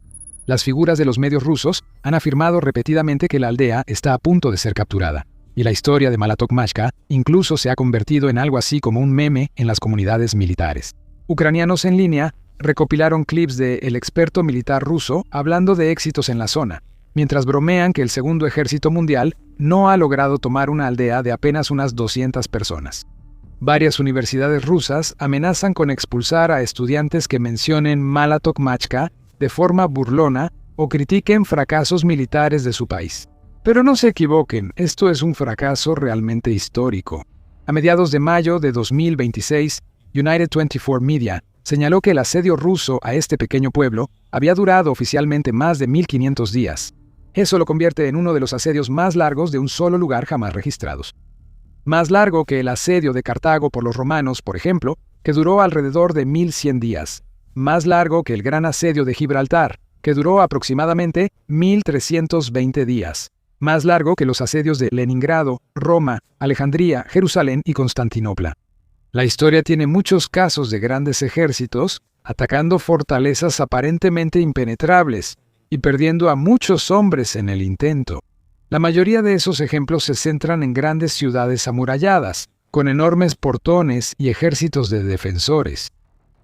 Las figuras de los medios rusos han afirmado repetidamente que la aldea está a punto de ser capturada, y la historia de Malatokmachka incluso se ha convertido en algo así como un meme en las comunidades militares. Ucranianos en línea recopilaron clips de el experto militar ruso hablando de éxitos en la zona, mientras bromean que el Segundo Ejército Mundial no ha logrado tomar una aldea de apenas unas 200 personas. Varias universidades rusas amenazan con expulsar a estudiantes que mencionen Malatokmachka de forma burlona o critiquen fracasos militares de su país. Pero no se equivoquen, esto es un fracaso realmente histórico. A mediados de mayo de 2026, United 24 Media señaló que el asedio ruso a este pequeño pueblo había durado oficialmente más de 1500 días. Eso lo convierte en uno de los asedios más largos de un solo lugar jamás registrados. Más largo que el asedio de Cartago por los romanos, por ejemplo, que duró alrededor de 1100 días. Más largo que el gran asedio de Gibraltar, que duró aproximadamente 1320 días. Más largo que los asedios de Leningrado, Roma, Alejandría, Jerusalén y Constantinopla. La historia tiene muchos casos de grandes ejércitos atacando fortalezas aparentemente impenetrables y perdiendo a muchos hombres en el intento. La mayoría de esos ejemplos se centran en grandes ciudades amuralladas, con enormes portones y ejércitos de defensores.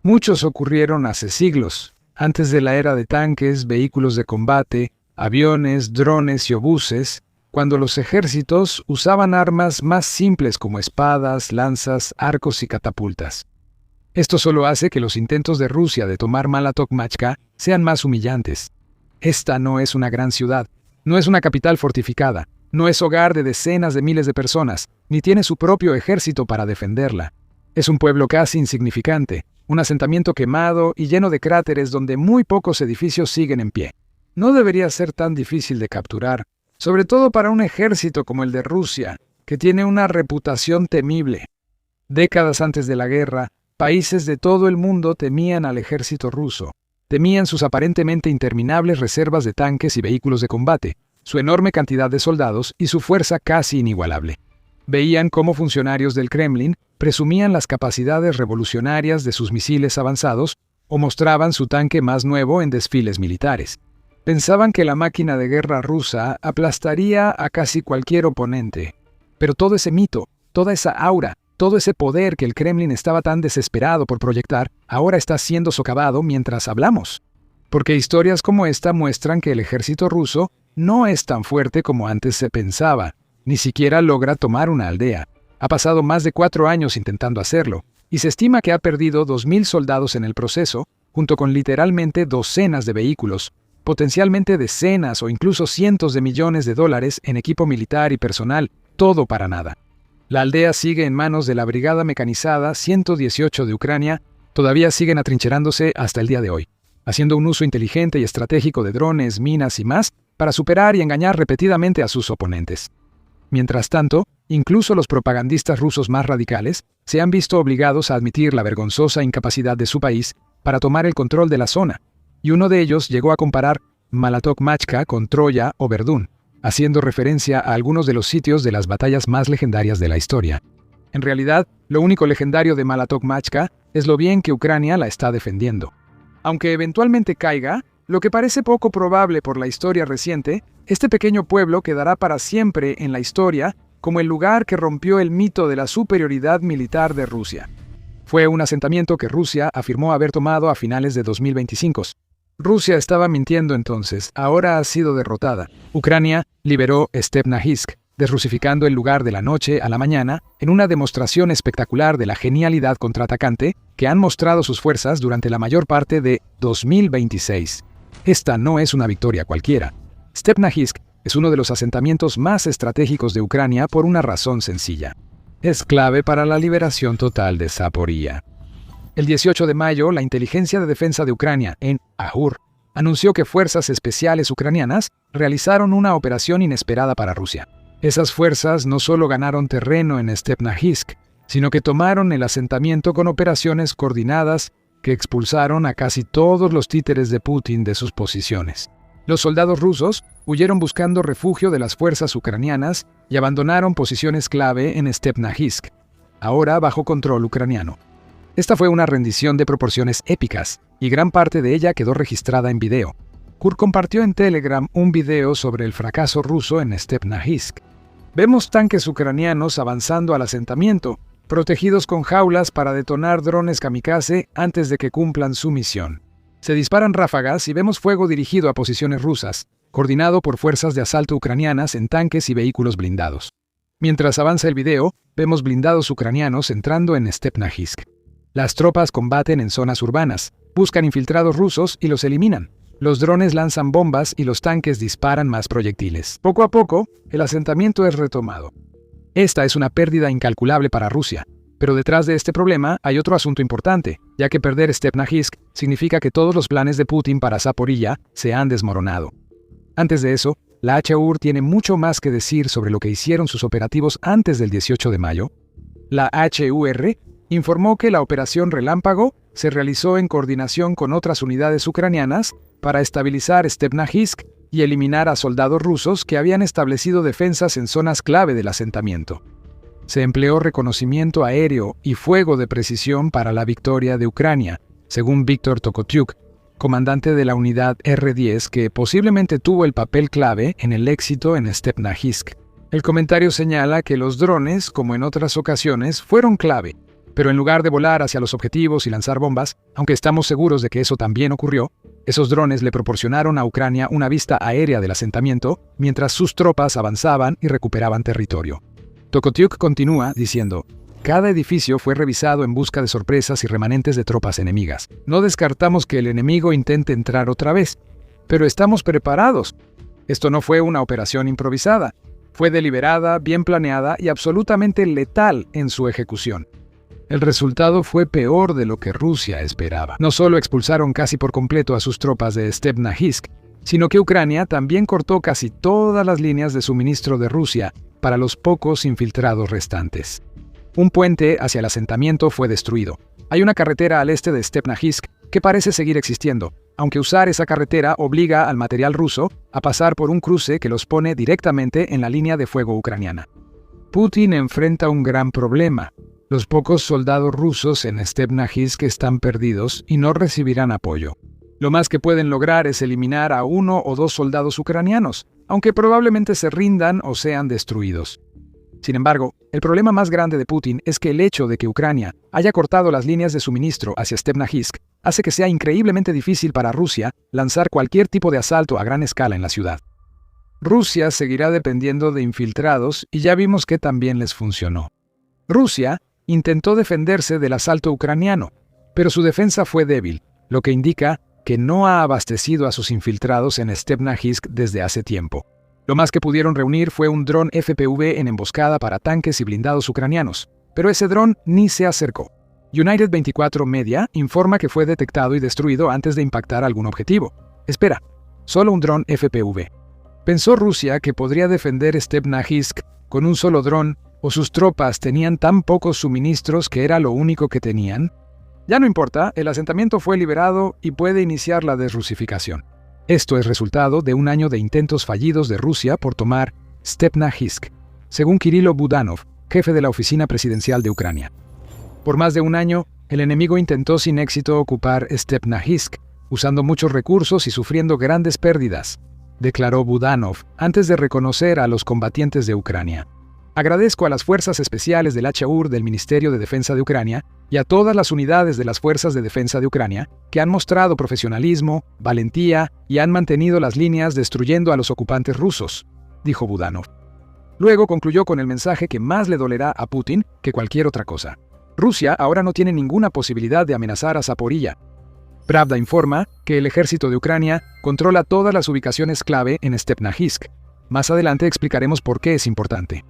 Muchos ocurrieron hace siglos, antes de la era de tanques, vehículos de combate, aviones, drones y obuses, cuando los ejércitos usaban armas más simples como espadas, lanzas, arcos y catapultas. Esto solo hace que los intentos de Rusia de tomar Malatok-Machka sean más humillantes. Esta no es una gran ciudad, no es una capital fortificada, no es hogar de decenas de miles de personas, ni tiene su propio ejército para defenderla. Es un pueblo casi insignificante, un asentamiento quemado y lleno de cráteres donde muy pocos edificios siguen en pie. No debería ser tan difícil de capturar, sobre todo para un ejército como el de Rusia, que tiene una reputación temible. Décadas antes de la guerra, países de todo el mundo temían al ejército ruso. Temían sus aparentemente interminables reservas de tanques y vehículos de combate, su enorme cantidad de soldados y su fuerza casi inigualable. Veían cómo funcionarios del Kremlin presumían las capacidades revolucionarias de sus misiles avanzados o mostraban su tanque más nuevo en desfiles militares. Pensaban que la máquina de guerra rusa aplastaría a casi cualquier oponente. Pero todo ese mito, toda esa aura, todo ese poder que el Kremlin estaba tan desesperado por proyectar, ahora está siendo socavado mientras hablamos. Porque historias como esta muestran que el ejército ruso no es tan fuerte como antes se pensaba, ni siquiera logra tomar una aldea. Ha pasado más de 4 años intentando hacerlo, y se estima que ha perdido 2.000 soldados en el proceso, junto con literalmente docenas de vehículos, potencialmente decenas o incluso cientos de millones de dólares en equipo militar y personal, todo para nada. La aldea sigue en manos de la Brigada Mecanizada 118 de Ucrania, todavía siguen atrincherándose hasta el día de hoy, haciendo un uso inteligente y estratégico de drones, minas y más para superar y engañar repetidamente a sus oponentes. Mientras tanto, incluso los propagandistas rusos más radicales se han visto obligados a admitir la vergonzosa incapacidad de su país para tomar el control de la zona, y uno de ellos llegó a comparar Malatok-Machka con Troya o Verdún, haciendo referencia a algunos de los sitios de las batallas más legendarias de la historia. En realidad, lo único legendario de Malatok-Machka es lo bien que Ucrania la está defendiendo. Aunque eventualmente caiga, lo que parece poco probable por la historia reciente, este pequeño pueblo quedará para siempre en la historia como el lugar que rompió el mito de la superioridad militar de Rusia. Fue un asentamiento que Rusia afirmó haber tomado a finales de 2025. Rusia estaba mintiendo entonces, ahora ha sido derrotada. Ucrania liberó Stepnahisk, desrusificando el lugar de la noche a la mañana en una demostración espectacular de la genialidad contraatacante que han mostrado sus fuerzas durante la mayor parte de 2026. Esta no es una victoria cualquiera. Stepnahisk es uno de los asentamientos más estratégicos de Ucrania por una razón sencilla. Es clave para la liberación total de Zaporizhia. El 18 de mayo, la Inteligencia de Defensa de Ucrania, en Ahur, anunció que fuerzas especiales ucranianas realizaron una operación inesperada para Rusia. Esas fuerzas no solo ganaron terreno en Stepnahisk, sino que tomaron el asentamiento con operaciones coordinadas que expulsaron a casi todos los títeres de Putin de sus posiciones. Los soldados rusos huyeron buscando refugio de las fuerzas ucranianas y abandonaron posiciones clave en Stepnahisk, ahora bajo control ucraniano. Esta fue una rendición de proporciones épicas, y gran parte de ella quedó registrada en video. Kurt compartió en Telegram un video sobre el fracaso ruso en Stepnahisk. Vemos tanques ucranianos avanzando al asentamiento, protegidos con jaulas para detonar drones kamikaze antes de que cumplan su misión. Se disparan ráfagas y vemos fuego dirigido a posiciones rusas, coordinado por fuerzas de asalto ucranianas en tanques y vehículos blindados. Mientras avanza el video, vemos blindados ucranianos entrando en Stepnahisk. Las tropas combaten en zonas urbanas, buscan infiltrados rusos y los eliminan. Los drones lanzan bombas y los tanques disparan más proyectiles. Poco a poco, el asentamiento es retomado. Esta es una pérdida incalculable para Rusia, pero detrás de este problema hay otro asunto importante, ya que perder Stepnahisk significa que todos los planes de Putin para Zaporizhia se han desmoronado. Antes de eso, la HUR tiene mucho más que decir sobre lo que hicieron sus operativos antes del 18 de mayo. La HUR informó que la Operación Relámpago se realizó en coordinación con otras unidades ucranianas para estabilizar Stepnahisk y eliminar a soldados rusos que habían establecido defensas en zonas clave del asentamiento. Se empleó reconocimiento aéreo y fuego de precisión para la victoria de Ucrania, según Víctor Tokotyuk, comandante de la unidad R-10 que posiblemente tuvo el papel clave en el éxito en Stepnahisk. El comentario señala que los drones, como en otras ocasiones, fueron clave, Pero en lugar de volar hacia los objetivos y lanzar bombas, aunque estamos seguros de que eso también ocurrió, esos drones le proporcionaron a Ucrania una vista aérea del asentamiento mientras sus tropas avanzaban y recuperaban territorio. Tokotiuk continúa diciendo: cada edificio fue revisado en busca de sorpresas y remanentes de tropas enemigas. No descartamos que el enemigo intente entrar otra vez, pero estamos preparados. Esto no fue una operación improvisada. Fue deliberada, bien planeada y absolutamente letal en su ejecución. El resultado fue peor de lo que Rusia esperaba. No solo expulsaron casi por completo a sus tropas de Stepnahisk, sino que Ucrania también cortó casi todas las líneas de suministro de Rusia para los pocos infiltrados restantes. Un puente hacia el asentamiento fue destruido. Hay una carretera al este de Stepnahisk que parece seguir existiendo, aunque usar esa carretera obliga al material ruso a pasar por un cruce que los pone directamente en la línea de fuego ucraniana. Putin enfrenta un gran problema. Los pocos soldados rusos en Stepnahisk están perdidos y no recibirán apoyo. Lo más que pueden lograr es eliminar a 1 o 2 soldados ucranianos, aunque probablemente se rindan o sean destruidos. Sin embargo, el problema más grande de Putin es que el hecho de que Ucrania haya cortado las líneas de suministro hacia Stepnahisk hace que sea increíblemente difícil para Rusia lanzar cualquier tipo de asalto a gran escala en la ciudad. Rusia seguirá dependiendo de infiltrados y ya vimos que también les funcionó. Rusia intentó defenderse del asalto ucraniano, pero su defensa fue débil, lo que indica que no ha abastecido a sus infiltrados en Stepnahisk desde hace tiempo. Lo más que pudieron reunir fue un dron FPV en emboscada para tanques y blindados ucranianos, pero ese dron ni se acercó. United 24 Media informa que fue detectado y destruido antes de impactar algún objetivo. Espera, solo un dron FPV. ¿Pensó Rusia que podría defender Stepnahisk con un solo dron o sus tropas tenían tan pocos suministros que era lo único que tenían? Ya no importa, el asentamiento fue liberado y puede iniciar la desrusificación. Esto es resultado de un año de intentos fallidos de Rusia por tomar Stepnahisk, según Kirilo Budanov, jefe de la Oficina Presidencial de Ucrania. Por más de un año, el enemigo intentó sin éxito ocupar Stepnahisk, usando muchos recursos y sufriendo grandes pérdidas, declaró Budanov antes de reconocer a los combatientes de Ucrania. Agradezco a las fuerzas especiales del HUR del Ministerio de Defensa de Ucrania y a todas las unidades de las Fuerzas de Defensa de Ucrania que han mostrado profesionalismo, valentía y han mantenido las líneas destruyendo a los ocupantes rusos, dijo Budanov. Luego concluyó con el mensaje que más le dolerá a Putin que cualquier otra cosa. Rusia ahora no tiene ninguna posibilidad de amenazar a Zaporilla. Pravda informa que el ejército de Ucrania controla todas las ubicaciones clave en Stepnahisk. Más adelante explicaremos por qué es importante.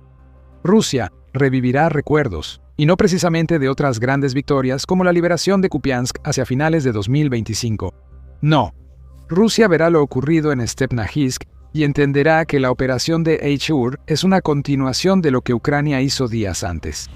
Rusia revivirá recuerdos, y no precisamente de otras grandes victorias como la liberación de Kupiansk hacia finales de 2025. No, Rusia verá lo ocurrido en Stepnahisk y entenderá que la operación de HUR es una continuación de lo que Ucrania hizo días antes.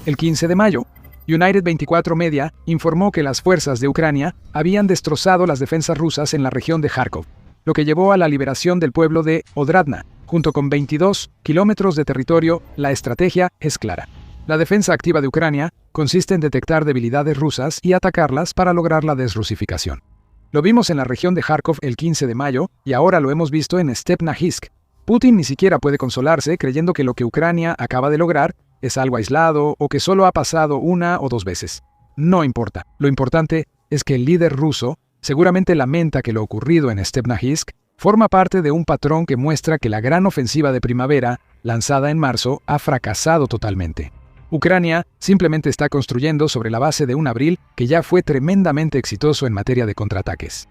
El 15 de mayo, United 24 Media informó que las fuerzas de Ucrania habían destrozado las defensas rusas en la región de Kharkov, lo que llevó a la liberación del pueblo de Odradna. Junto con 22 kilómetros de territorio, la estrategia es clara. La defensa activa de Ucrania consiste en detectar debilidades rusas y atacarlas para lograr la desrusificación. Lo vimos en la región de Kharkov el 15 de mayo y ahora lo hemos visto en Stepnahisk. Putin ni siquiera puede consolarse creyendo que lo que Ucrania acaba de lograr es algo aislado o que solo ha pasado 1 o 2 veces. No importa. Lo importante es que el líder ruso seguramente lamenta que lo ocurrido en Stepnahisk forma parte de un patrón que muestra que la gran ofensiva de primavera, lanzada en marzo, ha fracasado totalmente. Ucrania simplemente está construyendo sobre la base de un abril que ya fue tremendamente exitoso en materia de contraataques.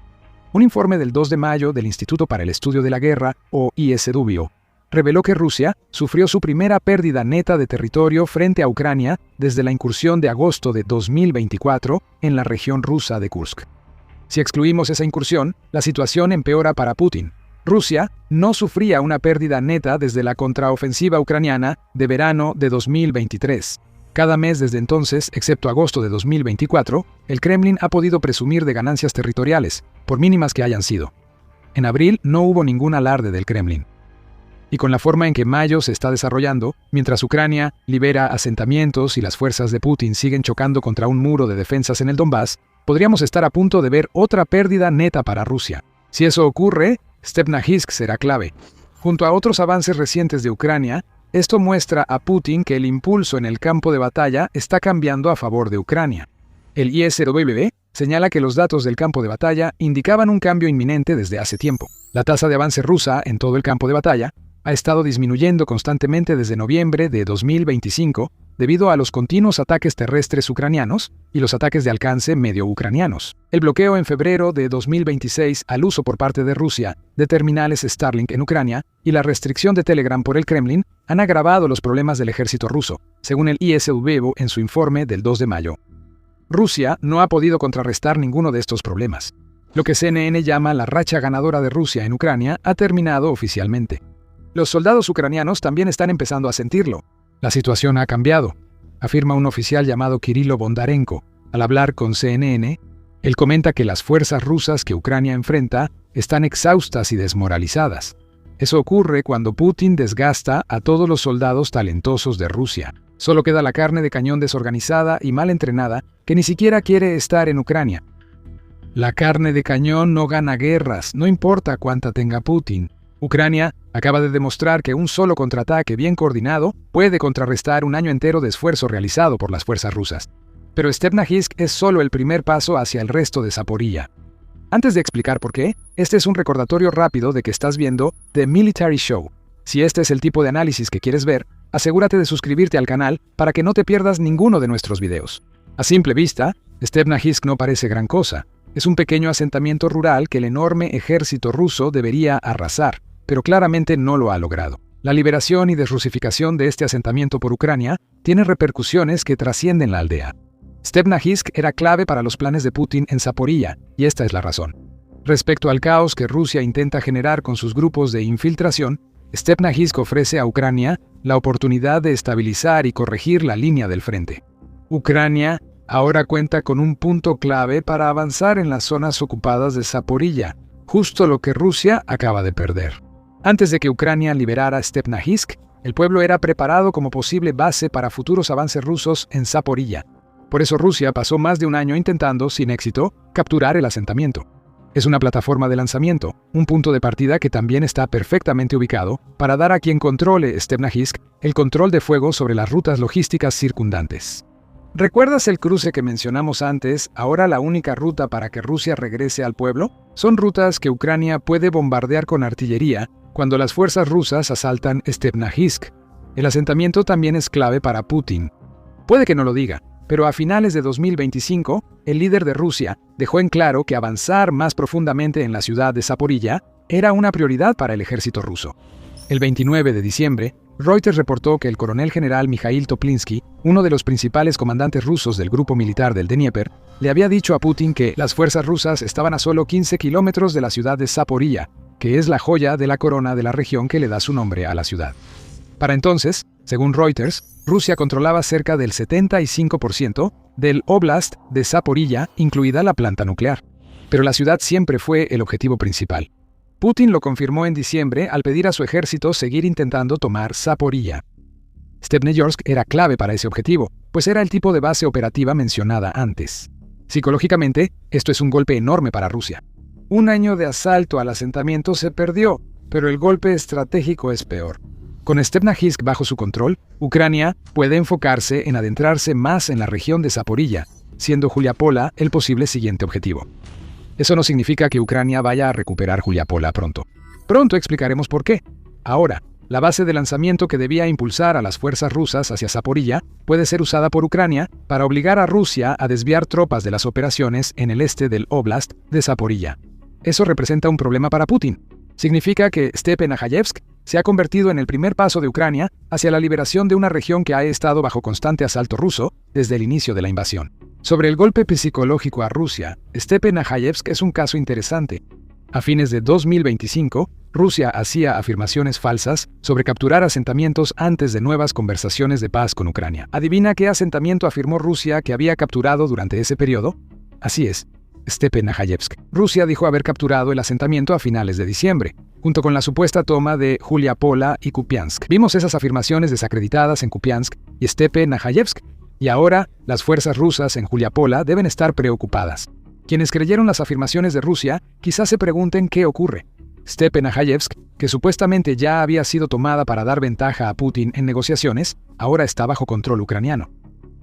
Un informe del 2 de mayo del Instituto para el Estudio de la Guerra, o ISW, reveló que Rusia sufrió su primera pérdida neta de territorio frente a Ucrania desde la incursión de agosto de 2024 en la región rusa de Kursk. Si excluimos esa incursión, la situación empeora para Putin. Rusia no sufría una pérdida neta desde la contraofensiva ucraniana de verano de 2023. Cada mes desde entonces, excepto agosto de 2024, el Kremlin ha podido presumir de ganancias territoriales, por mínimas que hayan sido. En abril no hubo ningún alarde del Kremlin. Y con la forma en que mayo se está desarrollando, mientras Ucrania libera asentamientos y las fuerzas de Putin siguen chocando contra un muro de defensas en el Donbass, podríamos estar a punto de ver otra pérdida neta para Rusia. Si eso ocurre, Stepnahisk será clave. Junto a otros avances recientes de Ucrania, Esto muestra a Putin que el impulso en el campo de batalla está cambiando a favor de Ucrania. El ISWB señala que los datos del campo de batalla indicaban un cambio inminente desde hace tiempo. La tasa de avance rusa en todo el campo de batalla ha estado disminuyendo constantemente desde noviembre de 2025 debido a los continuos ataques terrestres ucranianos y los ataques de alcance medio ucranianos. El bloqueo en febrero de 2026 al uso por parte de Rusia de terminales Starlink en Ucrania y la restricción de Telegram por el Kremlin han agravado los problemas del ejército ruso, según el ISWB en su informe del 2 de mayo. Rusia no ha podido contrarrestar ninguno de estos problemas. Lo que CNN llama la racha ganadora de Rusia en Ucrania ha terminado oficialmente. Los soldados ucranianos también están empezando a sentirlo. La situación ha cambiado, afirma un oficial llamado Kirilo Bondarenko. Al hablar con CNN, él comenta que las fuerzas rusas que Ucrania enfrenta están exhaustas y desmoralizadas. Eso ocurre cuando Putin desgasta a todos los soldados talentosos de Rusia. Solo queda la carne de cañón desorganizada y mal entrenada que ni siquiera quiere estar en Ucrania. La carne de cañón no gana guerras, no importa cuánta tenga Putin. Ucrania acaba de demostrar que un solo contraataque bien coordinado puede contrarrestar un año entero de esfuerzo realizado por las fuerzas rusas. Pero Stepnahisk es solo el primer paso hacia el resto de Zaporilla. Antes de explicar por qué, este es un recordatorio rápido de que estás viendo The Military Show. Si este es el tipo de análisis que quieres ver, asegúrate de suscribirte al canal para que no te pierdas ninguno de nuestros videos. A simple vista, Stepnahisk no parece gran cosa. Es un pequeño asentamiento rural que el enorme ejército ruso debería arrasar, pero claramente no lo ha logrado. La liberación y desrusificación de este asentamiento por Ucrania tiene repercusiones que trascienden la aldea. Stepnahisk era clave para los planes de Putin en Zaporilla, y esta es la razón. Respecto al caos que Rusia intenta generar con sus grupos de infiltración, Stepnahisk ofrece a Ucrania la oportunidad de estabilizar y corregir la línea del frente. Ucrania ahora cuenta con un punto clave para avanzar en las zonas ocupadas de Zaporilla, justo lo que Rusia acaba de perder. Antes de que Ucrania liberara Stepnahisk, el pueblo era preparado como posible base para futuros avances rusos en Zaporilla. Por eso Rusia pasó más de un año intentando, sin éxito, capturar el asentamiento. Es una plataforma de lanzamiento, un punto de partida que también está perfectamente ubicado para dar a quien controle Stepnahisk el control de fuego sobre las rutas logísticas circundantes. ¿Recuerdas el cruce que mencionamos antes, ahora la única ruta para que Rusia regrese al pueblo? Son rutas que Ucrania puede bombardear con artillería cuando las fuerzas rusas asaltan Stepnahisk. El asentamiento también es clave para Putin. Puede que no lo diga, pero a finales de 2025, el líder de Rusia dejó en claro que avanzar más profundamente en la ciudad de Zaporilla era una prioridad para el ejército ruso. El 29 de diciembre, Reuters reportó que el coronel general Mikhail Toplinsky, uno de los principales comandantes rusos del grupo militar del Dnieper, le había dicho a Putin que las fuerzas rusas estaban a solo 15 kilómetros de la ciudad de Zaporilla, que es la joya de la corona de la región que le da su nombre a la ciudad. Para entonces, según Reuters, Rusia controlaba cerca del 75% del Oblast de Zaporilla, incluida la planta nuclear. Pero la ciudad siempre fue el objetivo principal. Putin lo confirmó en diciembre al pedir a su ejército seguir intentando tomar Zaporilla. Stepnoyorsk era clave para ese objetivo, pues era el tipo de base operativa mencionada antes. Psicológicamente, esto es un golpe enorme para Rusia. Un año de asalto al asentamiento se perdió, pero el golpe estratégico es peor. Con Stepnahisk bajo su control, Ucrania puede enfocarse en adentrarse más en la región de Zaporilla, siendo Juliapola el posible siguiente objetivo. Eso no significa que Ucrania vaya a recuperar Juliapola pronto. Pronto explicaremos por qué. Ahora, la base de lanzamiento que debía impulsar a las fuerzas rusas hacia Zaporilla puede ser usada por Ucrania para obligar a Rusia a desviar tropas de las operaciones en el este del Oblast de Zaporilla. Eso representa un problema para Putin. Significa que Stepanakert se ha convertido en el primer paso de Ucrania hacia la liberación de una región que ha estado bajo constante asalto ruso desde el inicio de la invasión. Sobre el golpe psicológico a Rusia, Stepanakert es un caso interesante. A fines de 2025, Rusia hacía afirmaciones falsas sobre capturar asentamientos antes de nuevas conversaciones de paz con Ucrania. ¿Adivina qué asentamiento afirmó Rusia que había capturado durante ese periodo? Así es, Stepanakert. Rusia dijo haber capturado el asentamiento a finales de diciembre, junto con la supuesta toma de Juliapola y Kupiansk. Vimos esas afirmaciones desacreditadas en Kupiansk y Stepanakert, y ahora las fuerzas rusas en Juliapola deben estar preocupadas. Quienes creyeron las afirmaciones de Rusia quizás se pregunten qué ocurre. Stepe-Nahayevsk, que supuestamente ya había sido tomada para dar ventaja a Putin en negociaciones, ahora está bajo control ucraniano.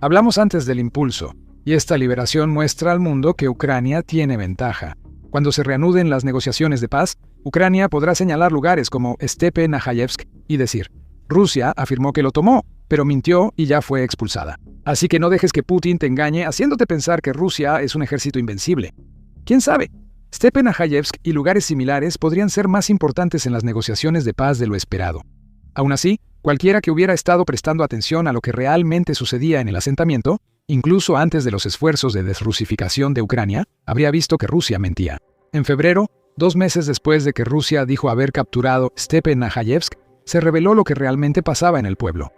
Hablamos antes del impulso, y esta liberación muestra al mundo que Ucrania tiene ventaja. Cuando se reanuden las negociaciones de paz, Ucrania podrá señalar lugares como Stepe-Nahayevsk y decir: Rusia afirmó que lo tomó, pero mintió y ya fue expulsada. Así que no dejes que Putin te engañe haciéndote pensar que Rusia es un ejército invencible. ¿Quién sabe? Stepe-Nahayevsk y lugares similares podrían ser más importantes en las negociaciones de paz de lo esperado. Aún así, cualquiera que hubiera estado prestando atención a lo que realmente sucedía en el asentamiento, incluso antes de los esfuerzos de desrusificación de Ucrania, habría visto que Rusia mentía. En febrero, 2 meses después de que Rusia dijo haber capturado Stepe-Nahayevsk, se reveló lo que realmente pasaba en el pueblo.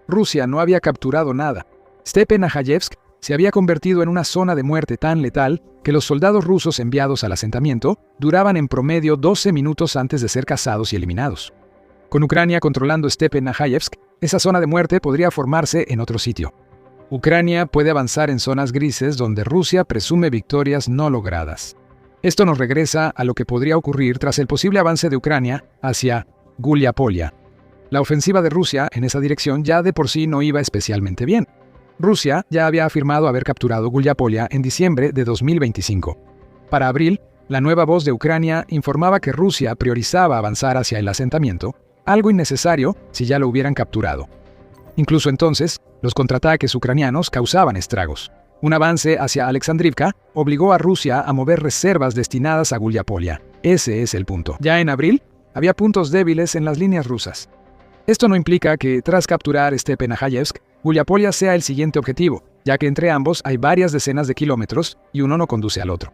Rusia no había capturado nada. Stepe-Nahayevsk se había convertido en una zona de muerte tan letal que los soldados rusos enviados al asentamiento duraban en promedio 12 minutos antes de ser cazados y eliminados. Con Ucrania controlando Stepe-Nahayevsk, esa zona de muerte podría formarse en otro sitio. Ucrania puede avanzar en zonas grises donde Rusia presume victorias no logradas. Esto nos regresa a lo que podría ocurrir tras el posible avance de Ucrania hacia Guliapolia. La ofensiva de Rusia en esa dirección ya de por sí no iba especialmente bien. Rusia ya había afirmado haber capturado Guliapolia en diciembre de 2025. Para abril, la nueva voz de Ucrania informaba que Rusia priorizaba avanzar hacia el asentamiento, algo innecesario si ya lo hubieran capturado. Incluso entonces, los contraataques ucranianos causaban estragos. Un avance hacia Alexandrivka obligó a Rusia a mover reservas destinadas a Guliapolia. Ese es el punto. Ya en abril, había puntos débiles en las líneas rusas. Esto no implica que, tras capturar Stepe-Nahayevsk, Guliapolia sea el siguiente objetivo, ya que entre ambos hay varias decenas de kilómetros y uno no conduce al otro.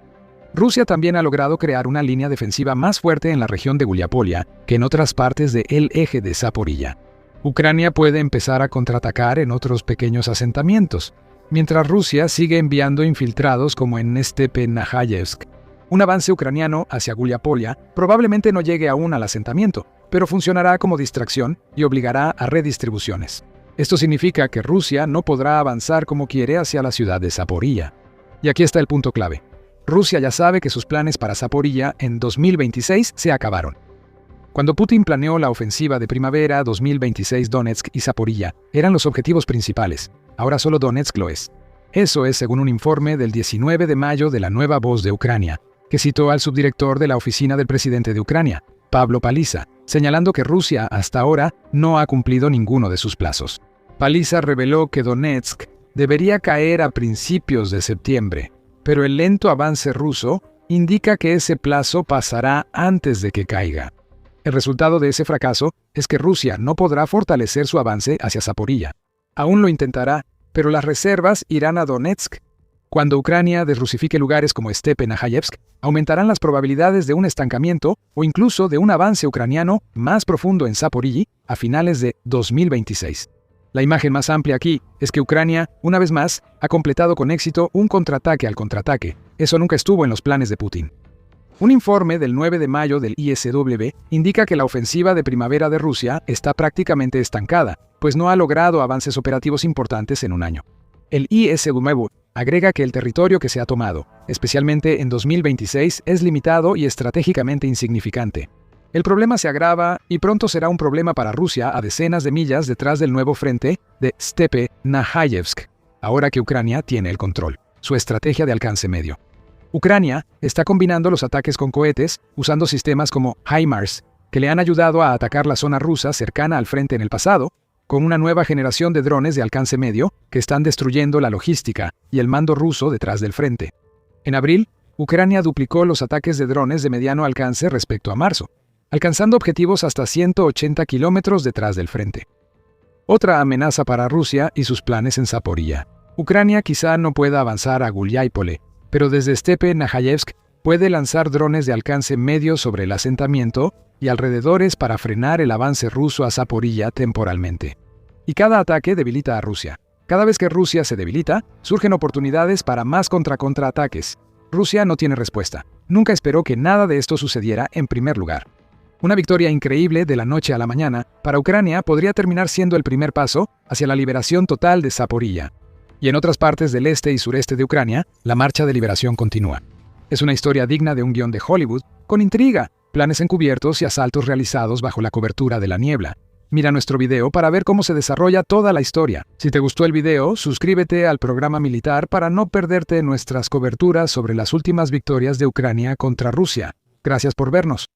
Rusia también ha logrado crear una línea defensiva más fuerte en la región de Guliapolia que en otras partes del eje de Zaporilla. Ucrania puede empezar a contraatacar en otros pequeños asentamientos, mientras Rusia sigue enviando infiltrados como en Stepe-Nahayevsk. Un avance ucraniano hacia Guliapolia probablemente no llegue aún al asentamiento, pero funcionará como distracción y obligará a redistribuciones. Esto significa que Rusia no podrá avanzar como quiere hacia la ciudad de Zaporilla. Y aquí está el punto clave. Rusia ya sabe que sus planes para Zaporilla en 2026 se acabaron. Cuando Putin planeó la ofensiva de primavera 2026, Donetsk y Zaporilla eran los objetivos principales. Ahora solo Donetsk lo es. Eso es según un informe del 19 de mayo de La Nueva Voz de Ucrania, que citó al subdirector de la oficina del presidente de Ucrania, Pablo Paliza, señalando que Rusia hasta ahora no ha cumplido ninguno de sus plazos. Paliza reveló que Donetsk debería caer a principios de septiembre, pero el lento avance ruso indica que ese plazo pasará antes de que caiga. El resultado de ese fracaso es que Rusia no podrá fortalecer su avance hacia Zaporilla. Aún lo intentará, pero las reservas irán a Donetsk. Cuando Ucrania desrusifique lugares como Stepe-Nahayevsk, aumentarán las probabilidades de un estancamiento o incluso de un avance ucraniano más profundo en Zaporilla a finales de 2026. La imagen más amplia aquí es que Ucrania, una vez más, ha completado con éxito un contraataque al contraataque. Eso nunca estuvo en los planes de Putin. Un informe del 9 de mayo del ISW indica que la ofensiva de primavera de Rusia está prácticamente estancada, pues no ha logrado avances operativos importantes en un año. El ISW agrega que el territorio que se ha tomado, especialmente en 2026, es limitado y estratégicamente insignificante. El problema se agrava y pronto será un problema para Rusia a decenas de millas detrás del nuevo frente de Stepe-Nahayevsk, ahora que Ucrania tiene el control, su estrategia de alcance medio. Ucrania está combinando los ataques con cohetes usando sistemas como HIMARS, que le han ayudado a atacar la zona rusa cercana al frente en el pasado, con una nueva generación de drones de alcance medio que están destruyendo la logística y el mando ruso detrás del frente. En abril, Ucrania duplicó los ataques de drones de mediano alcance respecto a marzo, alcanzando objetivos hasta 180 kilómetros detrás del frente. Otra amenaza para Rusia y sus planes en Zaporilla. Ucrania quizá no pueda avanzar a Guliaipole, pero desde Stepe-Nahayevsk puede lanzar drones de alcance medio sobre el asentamiento y alrededores para frenar el avance ruso a Zaporilla temporalmente. Y cada ataque debilita a Rusia. Cada vez que Rusia se debilita, surgen oportunidades para más contraataques. Rusia no tiene respuesta. Nunca esperó que nada de esto sucediera en primer lugar. Una victoria increíble de la noche a la mañana para Ucrania podría terminar siendo el primer paso hacia la liberación total de Zaporilla. Y en otras partes del este y sureste de Ucrania, la marcha de liberación continúa. Es una historia digna de un guión de Hollywood, con intriga, planes encubiertos y asaltos realizados bajo la cobertura de la niebla. Mira nuestro video para ver cómo se desarrolla toda la historia. Si te gustó el video, suscríbete al programa militar para no perderte nuestras coberturas sobre las últimas victorias de Ucrania contra Rusia. Gracias por vernos.